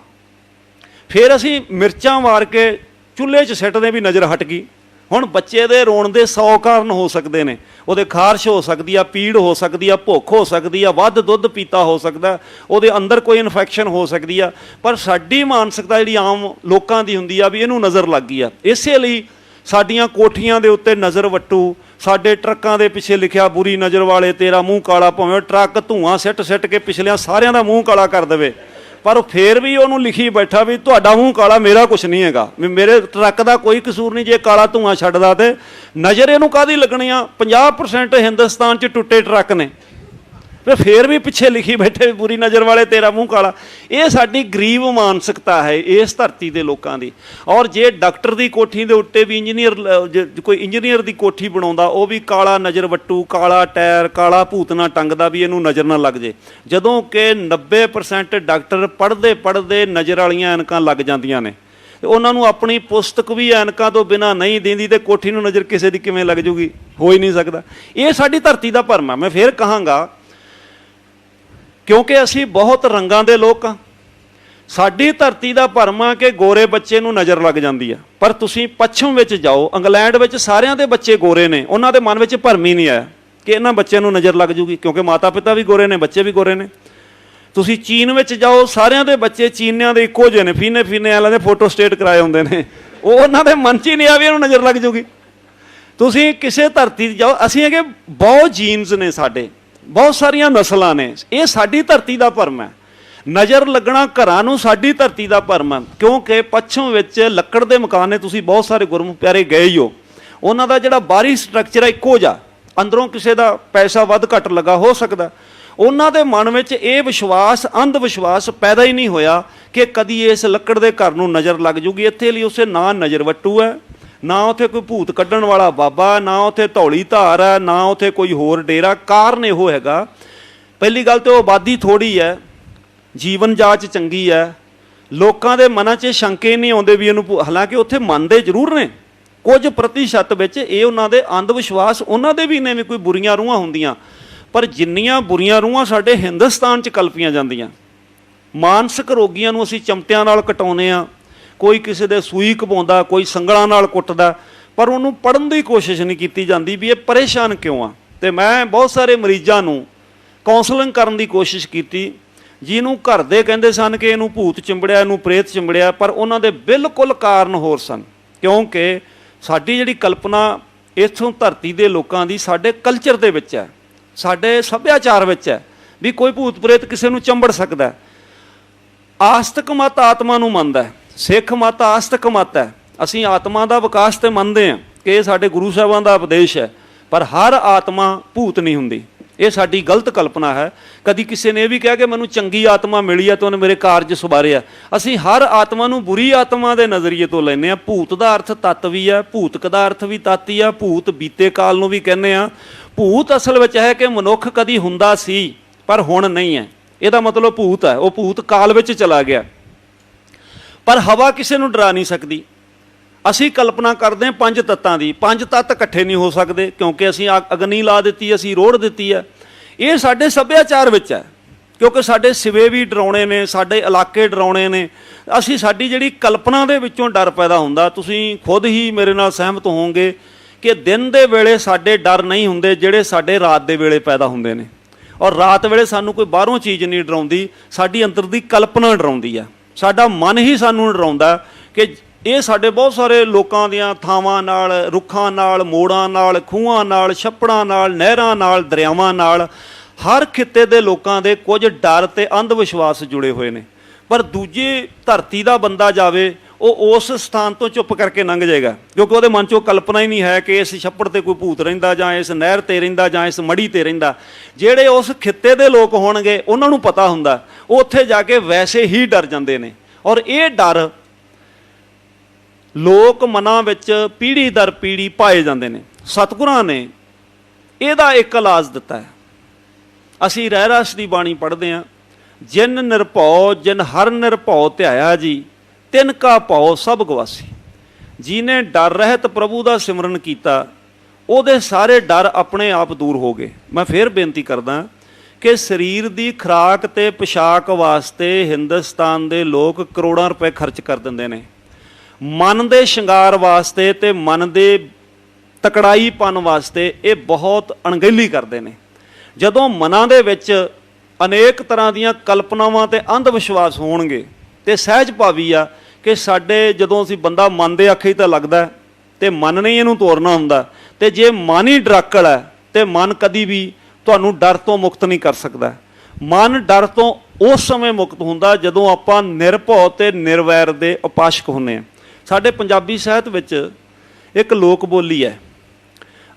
ਫਿਰ ਅਸੀਂ ਮਿਰਚਾਂ ਮਾਰ ਕੇ ਚੁੱਲ੍ਹੇ 'ਚ ਸਿੱਟਦੇ ਵੀ ਨਜ਼ਰ ਹਟ ਗਈ। ਹੁਣ ਬੱਚੇ ਦੇ ਰੋਣ ਦੇ 100 ਕਾਰਨ ਹੋ ਸਕਦੇ ਨੇ। ਉਹਦੇ ਖਾਰਸ਼ ਹੋ ਸਕਦੀ ਆ, ਪੀੜ ਹੋ ਸਕਦੀ ਆ, ਭੁੱਖ ਹੋ ਸਕਦੀ ਆ, ਵੱਧ ਦੁੱਧ ਪੀਤਾ ਹੋ ਸਕਦਾ, ਉਹਦੇ ਅੰਦਰ ਕੋਈ ਇਨਫੈਕਸ਼ਨ ਹੋ ਸਕਦੀ ਆ। ਪਰ ਸਾਡੀ ਮਾਨਸਿਕਤਾ ਜਿਹੜੀ ਆਮ ਲੋਕਾਂ ਦੀ ਹੁੰਦੀ ਆ ਵੀ ਇਹਨੂੰ ਨਜ਼ਰ ਲੱਗ ਗਈ ਆ। ਇਸੇ ਲਈ ਸਾਡੀਆਂ ਕੋਠੀਆਂ ਦੇ ਉੱਤੇ ਨਜ਼ਰ ਵੱਟੂ, ਸਾਡੇ ਟਰੱਕਾਂ ਦੇ ਪਿੱਛੇ ਲਿਖਿਆ ਬੁਰੀ ਨਜ਼ਰ ਵਾਲੇ ਤੇਰਾ ਮੂੰਹ ਕਾਲਾ, ਭਾਵੇਂ ਟਰੱਕ ਧੂਆਂ ਸਿੱਟ ਕੇ ਪਿਛਲਿਆਂ ਸਾਰਿਆਂ ਦਾ ਮੂੰਹ ਕਾਲਾ ਕਰ ਦੇਵੇ, ਪਰ ਫੇਰ ਵੀ ਉਹਨੂੰ ਲਿਖੀ ਬੈਠਾ ਵੀ ਤੁਹਾਡਾ ਮੂੰਹ ਕਾਲਾ, ਮੇਰਾ ਕੁਛ ਨਹੀਂ ਹੈਗਾ, ਵੀ ਮੇਰੇ ਟਰੱਕ ਦਾ ਕੋਈ ਕਸੂਰ ਨਹੀਂ ਜੇ ਕਾਲਾ ਧੂਆਂ ਛੱਡਦਾ। ਤੇ ਨਜ਼ਰ ਇਹਨੂੰ ਕਾਹਦੀ ਲੱਗਣੀ ਆ? 50% ਹਿੰਦੁਸਤਾਨ 'ਚ ਟੁੱਟੇ ਟਰੱਕ ਨੇ। ਫਿਰ ਵੀ ਪਿੱਛੇ ਲਿਖੀ ਬੈਠੇ ਬੁਰੀ ਨਜ਼ਰ ਵਾਲੇ ਤੇਰਾ ਮੂੰਹ ਕਾਲਾ। ਇਹ ਸਾਡੀ ਗਰੀਬ ਮਾਨਸਿਕਤਾ ਹੈ ਇਸ ਧਰਤੀ ਦੇ ਲੋਕਾਂ ਦੀ। ਔਰ ਜੇ ਡਾਕਟਰ ਦੀ ਕੋਠੀ ਦੇ ਉੱਤੇ ਵੀ ਕੋਈ ਇੰਜੀਨੀਅਰ ਦੀ ਕੋਠੀ ਬਣਾਉਂਦਾ, ਉਹ ਵੀ ਕਾਲਾ ਨਜ਼ਰ ਵੱਟੂ, ਕਾਲਾ ਟਾਇਰ, ਕਾਲਾ ਭੂਤਨਾ ਟੰਗਦਾ ਵੀ ਇਹਨੂੰ ਨਜ਼ਰ ਨਾ ਲੱਗ ਜੇ। ਜਦੋਂ ਕਿ 90% ਡਾਕਟਰ ਪੜ੍ਹਦੇ ਨਜ਼ਰ ਵਾਲੀਆਂ ਐਨਕਾਂ ਲੱਗ ਜਾਂਦੀਆਂ ਨੇ, ਉਹਨਾਂ ਨੂੰ ਆਪਣੀ ਪੁਸਤਕ ਵੀ ਐਨਕਾਂ ਤੋਂ ਬਿਨਾਂ ਨਹੀਂ ਦਿੰਦੀ, ਤੇ ਕੋਠੀ ਨੂੰ ਨਜ਼ਰ ਕਿਸੇ ਦੀ ਕਿਵੇਂ ਲੱਗ ਜੂਗੀ? ਹੋ ਹੀ ਨਹੀਂ ਸਕਦਾ। ਇਹ ਸਾਡੀ ਧਰਤੀ ਦਾ ਭਰਮ ਹੈ। ਮੈਂ ਫਿਰ ਕਹਾਂਗਾ, ਕਿਉਂਕਿ ਅਸੀਂ ਬਹੁਤ ਰੰਗਾਂ ਦੇ ਲੋਕ ਹਾਂ। ਸਾਡੀ ਧਰਤੀ ਦਾ ਭਰਮ ਆ ਕਿ ਗੋਰੇ ਬੱਚੇ ਨੂੰ ਨਜ਼ਰ ਲੱਗ ਜਾਂਦੀ ਆ। ਪਰ ਤੁਸੀਂ ਪੱਛਮ ਵਿੱਚ ਜਾਓ, ਇੰਗਲੈਂਡ ਵਿੱਚ ਸਾਰਿਆਂ ਦੇ ਬੱਚੇ ਗੋਰੇ ਨੇ, ਉਹਨਾਂ ਦੇ ਮਨ ਵਿੱਚ ਭਰਮ ਹੀ ਨਹੀਂ ਆਇਆ ਕਿ ਇਹਨਾਂ ਬੱਚਿਆਂ ਨੂੰ ਨਜ਼ਰ ਲੱਗ ਜੂਗੀ, ਕਿਉਂਕਿ ਮਾਤਾ ਪਿਤਾ ਵੀ ਗੋਰੇ ਨੇ, ਬੱਚੇ ਵੀ ਗੋਰੇ ਨੇ। ਤੁਸੀਂ ਚੀਨ ਵਿੱਚ ਜਾਓ, ਸਾਰਿਆਂ ਦੇ ਬੱਚੇ ਚੀਨਿਆਂ ਦੇ ਇੱਕੋ ਜਿਹੇ ਨੇ, ਫੀਨੇ ਵਾਲਿਆਂ ਦੇ ਫੋਟੋ ਸਟੇਟ ਕਰਾਏ ਹੁੰਦੇ ਨੇ, ਉਹ ਉਹਨਾਂ ਦੇ ਮਨ 'ਚ ਹੀ ਨਹੀਂ ਆ ਵੀ ਇਹਨੂੰ ਨਜ਼ਰ ਲੱਗ ਜੂਗੀ। ਤੁਸੀਂ ਕਿਸੇ ਧਰਤੀ 'ਤੇ ਜਾਓ, ਅਸੀਂ ਹੈਗੇ ਬਹੁਤ ਜੀਨਸ ਨੇ, ਸਾਡੇ ਬਹੁਤ ਸਾਰੀਆਂ ਨਸਲਾਂ ਨੇ। ਇਹ ਸਾਡੀ ਧਰਤੀ ਦਾ ਭਰਮ ਹੈ। ਨਜ਼ਰ ਲੱਗਣਾ ਘਰਾਂ ਨੂੰ ਸਾਡੀ ਧਰਤੀ ਦਾ ਭਰਮ ਹੈ, ਕਿਉਂਕਿ ਪੱਛਮ ਵਿੱਚ ਲੱਕੜ ਦੇ ਮਕਾਨ ਨੇ। ਤੁਸੀਂ ਬਹੁਤ ਸਾਰੇ ਗੁਰਮੁਖ ਪਿਆਰੇ ਗਏ ਹੀ ਹੋ, ਉਹਨਾਂ ਦਾ ਜਿਹੜਾ ਬਾਹਰੀ ਸਟਰਕਚਰ ਹੈ ਇੱਕੋ ਜਿਹਾ, ਅੰਦਰੋਂ ਕਿਸੇ ਦਾ ਪੈਸਾ ਵੱਧ ਘੱਟ ਲੱਗਾ ਹੋ ਸਕਦਾ। ਉਹਨਾਂ ਦੇ ਮਨ ਵਿੱਚ ਇਹ ਵਿਸ਼ਵਾਸ, ਅੰਧ ਵਿਸ਼ਵਾਸ ਪੈਦਾ ਹੀ ਨਹੀਂ ਹੋਇਆ ਕਿ ਕਦੀ ਇਸ ਲੱਕੜ ਦੇ ਘਰ ਨੂੰ ਨਜ਼ਰ ਲੱਗ ਜੂਗੀ। ਇੱਥੇ ਲਈ ਉਸੇ ਨਾ ਨਜ਼ਰ ਵੱਟੂ ਹੈ, ਨਾ ਉੱਥੇ ਕੋਈ ਭੂਤ ਕੱਢਣ ਵਾਲਾ ਬਾਬਾ, ਨਾ ਉੱਥੇ ਧੌਲੀ ਧਾਰ ਹੈ, ਨਾ ਉੱਥੇ ਕੋਈ ਹੋਰ ਡੇਰਾ। ਕਾਰਨ ਇਹੋ ਹੈਗਾ, ਪਹਿਲੀ ਗੱਲ ਤਾਂ ਉਹ ਆਬਾਦੀ ਥੋੜ੍ਹੀ ਹੈ, ਜੀਵਨ ਜਾਚ ਚੰਗੀ ਹੈ, ਲੋਕਾਂ ਦੇ ਮਨਾਂ 'ਚ ਸ਼ੰਕੇ ਨਹੀਂ ਆਉਂਦੇ ਵੀ ਇਹਨੂੰ। ਹਾਲਾਂਕਿ ਉੱਥੇ ਮੰਨਦੇ ਜ਼ਰੂਰ ਨੇ ਕੁਝ ਪ੍ਰਤੀਸ਼ਤ ਵਿੱਚ, ਇਹ ਉਹਨਾਂ ਦੇ ਅੰਧ ਵਿਸ਼ਵਾਸ ਉਹਨਾਂ ਦੇ ਵੀ ਨੇ ਵੀ ਕੋਈ ਬੁਰੀਆਂ ਰੂਹਾਂ ਹੁੰਦੀਆਂ। ਪਰ ਜਿੰਨੀਆਂ ਬੁਰੀਆਂ ਰੂਹਾਂ ਸਾਡੇ ਹਿੰਦੁਸਤਾਨ 'ਚ ਕਲਪੀਆਂ ਜਾਂਦੀਆਂ, ਮਾਨਸਿਕ ਰੋਗੀਆਂ ਨੂੰ ਅਸੀਂ ਚਮਟਿਆਂ ਨਾਲ ਕਟਾਉਂਦੇ ਹਾਂ, ਕੋਈ ਕਿਸੇ ਦੇ ਸੂਈ ਘਪਾਉਂਦਾ, ਕੋਈ ਸੰਗਲਾਂ ਨਾਲ ਕੁੱਟਦਾ, ਪਰ ਉਹਨੂੰ ਪੜ੍ਹਨ ਦੀ ਕੋਸ਼ਿਸ਼ ਨਹੀਂ ਕੀਤੀ ਜਾਂਦੀ ਵੀ ਇਹ ਪਰੇਸ਼ਾਨ ਕਿਉਂ ਆ। ਅਤੇ ਮੈਂ ਬਹੁਤ ਸਾਰੇ ਮਰੀਜ਼ਾਂ ਨੂੰ ਕਾਉਂਸਲਿੰਗ ਕਰਨ ਦੀ ਕੋਸ਼ਿਸ਼ ਕੀਤੀ, ਜਿਹਨੂੰ ਘਰ ਦੇ ਕਹਿੰਦੇ ਸਨ ਕਿ ਇਹਨੂੰ ਭੂਤ ਚਿੰਬੜਿਆ, ਇਹਨੂੰ ਪ੍ਰੇਤ ਚਿੰਬੜਿਆ, ਪਰ ਉਹਨਾਂ ਦੇ ਬਿਲਕੁਲ ਕਾਰਨ ਹੋਰ ਸਨ। ਕਿਉਂਕਿ ਸਾਡੀ ਜਿਹੜੀ ਕਲਪਨਾ ਇੱਥੋਂ ਧਰਤੀ ਦੇ ਲੋਕਾਂ ਦੀ ਸਾਡੇ ਕਲਚਰ ਦੇ ਵਿੱਚ ਹੈ, ਸਾਡੇ ਸੱਭਿਆਚਾਰ ਵਿੱਚ ਹੈ ਵੀ ਕੋਈ ਭੂਤ ਪ੍ਰੇਤ ਕਿਸੇ ਨੂੰ ਚੰਬੜ ਸਕਦਾ। ਆਸਤਿਕ ਮਤ ਆਤਮਾ ਨੂੰ ਮੰਨਦਾ ਹੈ, ਸਿੱਖ ਮਤ ਆਸਤਿਕ ਮਤ ਹੈ। ਅਸੀਂ ਆਤਮਾ ਦਾ ਵਿਕਾਸ ਤੇ ਮੰਨਦੇ ਹਾਂ ਕਿ ਇਹ ਸਾਡੇ ਗੁਰੂ ਸਾਹਿਬਾਂ ਦਾ ਉਪਦੇਸ਼ ਹੈ, ਪਰ ਹਰ ਆਤਮਾ ਭੂਤ ਨਹੀਂ ਹੁੰਦੀ। ਇਹ ਸਾਡੀ ਗਲਤ ਕਲਪਨਾ ਹੈ। ਕਦੀ ਕਿਸੇ ਨੇ ਇਹ ਵੀ ਕਿਹਾ ਕਿ ਮੈਨੂੰ ਚੰਗੀ ਆਤਮਾ ਮਿਲੀ ਹੈ ਤਾਂ ਉਹਨੇ ਮੇਰੇ ਕਾਰਜ ਸੁਵਾਰੇ ਆ। ਅਸੀਂ ਹਰ ਆਤਮਾ ਨੂੰ ਬੁਰੀ ਆਤਮਾ ਦੇ ਨਜ਼ਰੀਏ ਤੋਂ ਲੈਂਦੇ ਹਾਂ। ਭੂਤ ਦਾ ਅਰਥ ਤੱਤ ਵੀ ਹੈ, ਭੂਤਕ ਦਾ ਅਰਥ ਵੀ ਤੱਤ ਹੀ ਆ। ਭੂਤ ਬੀਤੇ ਕਾਲ ਨੂੰ ਵੀ ਕਹਿੰਦੇ ਆ। ਭੂਤ ਅਸਲ ਵਿੱਚ ਹੈ ਕਿ ਮਨੁੱਖ ਕਦੀ ਹੁੰਦਾ ਸੀ ਪਰ ਹੁਣ ਨਹੀਂ ਹੈ, ਇਹਦਾ ਮਤਲਬ ਭੂਤ ਹੈ। ਉਹ ਭੂਤ ਕਾਲ ਵਿੱਚ ਚਲਾ ਗਿਆ। ਪਰ ਹਵਾ ਕਿਸੇ ਨੂੰ ਡਰਾ ਨਹੀਂ ਸਕਦੀ। ਅਸੀਂ ਕਲਪਨਾ ਕਰਦੇ ਹਾਂ ਪੰਜ ਤੱਤਾਂ ਦੀ, ਪੰਜ ਤੱਤ ਇਕੱਠੇ ਨਹੀਂ ਹੋ ਸਕਦੇ ਕਿਉਂਕਿ ਅਸੀਂ ਅਗਨੀ ਲਾ ਦਿੱਤੀ, ਅਸੀਂ ਰੋੜ ਦਿੱਤੀ ਹੈ। ਇਹ ਸਾਡੇ ਸੱਭਿਆਚਾਰ ਵਿੱਚ ਹੈ, ਕਿਉਂਕਿ ਸਾਡੇ ਸਿਵੇ ਵੀ ਡਰਾਉਣੇ ਨੇ, ਸਾਡੇ ਇਲਾਕੇ ਡਰਾਉਣੇ ਨੇ। ਸਾਡੀ ਜਿਹੜੀ ਕਲਪਨਾ ਦੇ ਵਿੱਚੋਂ ਡਰ ਪੈਦਾ ਹੁੰਦਾ। ਤੁਸੀਂ ਖੁਦ ਹੀ ਮੇਰੇ ਨਾਲ ਸਹਿਮਤ ਹੋਵੋਗੇ ਕਿ ਦਿਨ ਦੇ ਵੇਲੇ ਸਾਡੇ ਡਰ ਨਹੀਂ ਹੁੰਦੇ ਜਿਹੜੇ ਸਾਡੇ ਰਾਤ ਦੇ ਵੇਲੇ ਪੈਦਾ ਹੁੰਦੇ ਨੇ। ਔਰ ਰਾਤ ਵੇਲੇ ਸਾਨੂੰ ਕੋਈ ਬਾਹਰੋਂ ਚੀਜ਼ ਨਹੀਂ ਡਰਾਉਂਦੀ, ਸਾਡੀ ਅੰਦਰ ਦੀ ਕਲਪਨਾ ਡਰਾਉਂਦੀ ਆ। ਸਾਡਾ ਮਨ ਹੀ ਸਾਨੂੰ ਡਰਾਉਂਦਾ ਕਿ ਇਹ ਸਾਡੇ ਬਹੁਤ ਸਾਰੇ ਲੋਕਾਂ ਦੀਆਂ ਥਾਵਾਂ ਨਾਲ, ਰੁੱਖਾਂ ਨਾਲ, ਮੋੜਾਂ ਨਾਲ, ਖੂਹਾਂ ਨਾਲ, ਛੱਪੜਾਂ ਨਾਲ, ਨਹਿਰਾਂ ਨਾਲ, ਦਰਿਆਵਾਂ ਨਾਲ, ਹਰ ਖਿੱਤੇ ਦੇ ਲੋਕਾਂ ਦੇ ਕੁਝ ਡਰ ਤੇ ਅੰਧ ਵਿਸ਼ਵਾਸ ਜੁੜੇ ਹੋਏ ਨੇ। ਪਰ ਦੂਜੀ ਧਰਤੀ ਦਾ ਬੰਦਾ ਜਾਵੇ, ਉਹ ਉਸ ਸਥਾਨ ਤੋਂ ਚੁੱਪ ਕਰਕੇ ਲੰਘ ਜਾਏਗਾ, ਕਿਉਂਕਿ ਉਹਦੇ ਮਨ 'ਚ ਉਹ ਕਲਪਨਾ ਹੀ ਨਹੀਂ ਹੈ ਕਿ ਇਸ ਛੱਪੜ 'ਤੇ ਕੋਈ ਭੂਤ ਰਹਿੰਦਾ, ਜਾਂ ਇਸ ਨਹਿਰ 'ਤੇ ਰਹਿੰਦਾ, ਜਾਂ ਇਸ ਮੜੀ 'ਤੇ ਰਹਿੰਦਾ। ਜਿਹੜੇ ਉਸ ਖਿੱਤੇ ਦੇ ਲੋਕ ਹੋਣਗੇ ਉਹਨਾਂ ਨੂੰ ਪਤਾ ਹੁੰਦਾ, ਉਹ ਉੱਥੇ ਜਾ ਕੇ ਵੈਸੇ ਹੀ ਡਰ ਜਾਂਦੇ ਨੇ। ਔਰ ਇਹ ਡਰ ਲੋਕ ਮਨਾਂ ਵਿੱਚ ਪੀੜ੍ਹੀ ਦਰ ਪੀੜ੍ਹੀ ਪਾਏ ਜਾਂਦੇ ਨੇ। ਸਤਿਗੁਰਾਂ ਨੇ ਇਹਦਾ ਇੱਕ ਇਲਾਜ ਦਿੱਤਾ ਹੈ। ਅਸੀਂ ਰਹਿਰਾਸ ਦੀ ਬਾਣੀ ਪੜ੍ਹਦੇ ਹਾਂ, ਜਿਨ ਨਿਰਭਉ ਜਿਨ ਹਰ ਨਿਰਭਉ ਧਿਆਇਆ ਜੀ, ਤਿਨ ਕਾ ਭਉ ਸਭ ਗਵਾਸੀ। ਜਿਹਨੇ ਡਰ ਰਹਿਤ ਪ੍ਰਭੂ ਦਾ ਸਿਮਰਨ ਕੀਤਾ, ਉਹਦੇ ਸਾਰੇ ਡਰ ਆਪਣੇ ਆਪ ਦੂਰ ਹੋ ਗਏ। ਮੈਂ ਫਿਰ ਬੇਨਤੀ ਕਰਦਾ ਕਿ ਸਰੀਰ ਦੀ ਖੁਰਾਕ ਤੇ ਪੋਸ਼ਾਕ ਵਾਸਤੇ ਹਿੰਦੁਸਤਾਨ ਦੇ ਲੋਕ ਕਰੋੜਾਂ ਰੁਪਏ ਖਰਚ ਕਰ ਦਿੰਦੇ ਨੇ। ਮਨ ਦੇ ਸ਼ਿੰਗਾਰ ਵਾਸਤੇ ਤੇ ਮਨ ਦੇ ਤਕੜਾਈਪਨ ਵਾਸਤੇ ਇਹ ਬਹੁਤ ਅਣਗਹਿਲੀ ਕਰਦੇ ਨੇ। ਜਦੋਂ ਮਨਾਂ ਦੇ ਵਿੱਚ ਅਨੇਕ ਤਰ੍ਹਾਂ ਦੀਆਂ ਕਲਪਨਾਵਾਂ ਤੇ ਅੰਧ ਵਿਸ਼ਵਾਸ ਹੋਣਗੇ, ਤੇ ਸਹਿਜ ਭਾਵੀ ਆ ਕਿ ਸਾਡੇ ਜਦੋਂ ਅਸੀਂ ਬੰਦਾ ਮਨ ਦੇ ਆਖੇ ਤਾਂ ਲੱਗਦਾ, ਤੇ ਮਨ ਨੇ ਇਹਨੂੰ ਤੋੜਨਾ ਹੁੰਦਾ। ਤੇ ਜੇ ਮਨ ਹੀ ਡਰਾਕਲ ਹੈ ਤੇ ਮਨ ਕਦੀ ਵੀ ਤੁਹਾਨੂੰ ਡਰ ਤੋਂ ਮੁਕਤ ਨਹੀਂ ਕਰ ਸਕਦਾ। ਮਨ ਡਰ ਤੋਂ ਉਸ ਸਮੇਂ ਮੁਕਤ ਹੁੰਦਾ ਜਦੋਂ ਆਪਾਂ ਨਿਰਭਉ ਤੇ ਨਿਰਵੈਰ ਦੇ ਉਪਾਸ਼ਕ ਹੁੰਦੇ ਹਾਂ। ਸਾਡੇ ਪੰਜਾਬੀ ਸਾਹਿਤ ਵਿੱਚ ਇੱਕ ਲੋਕ ਬੋਲੀ ਹੈ,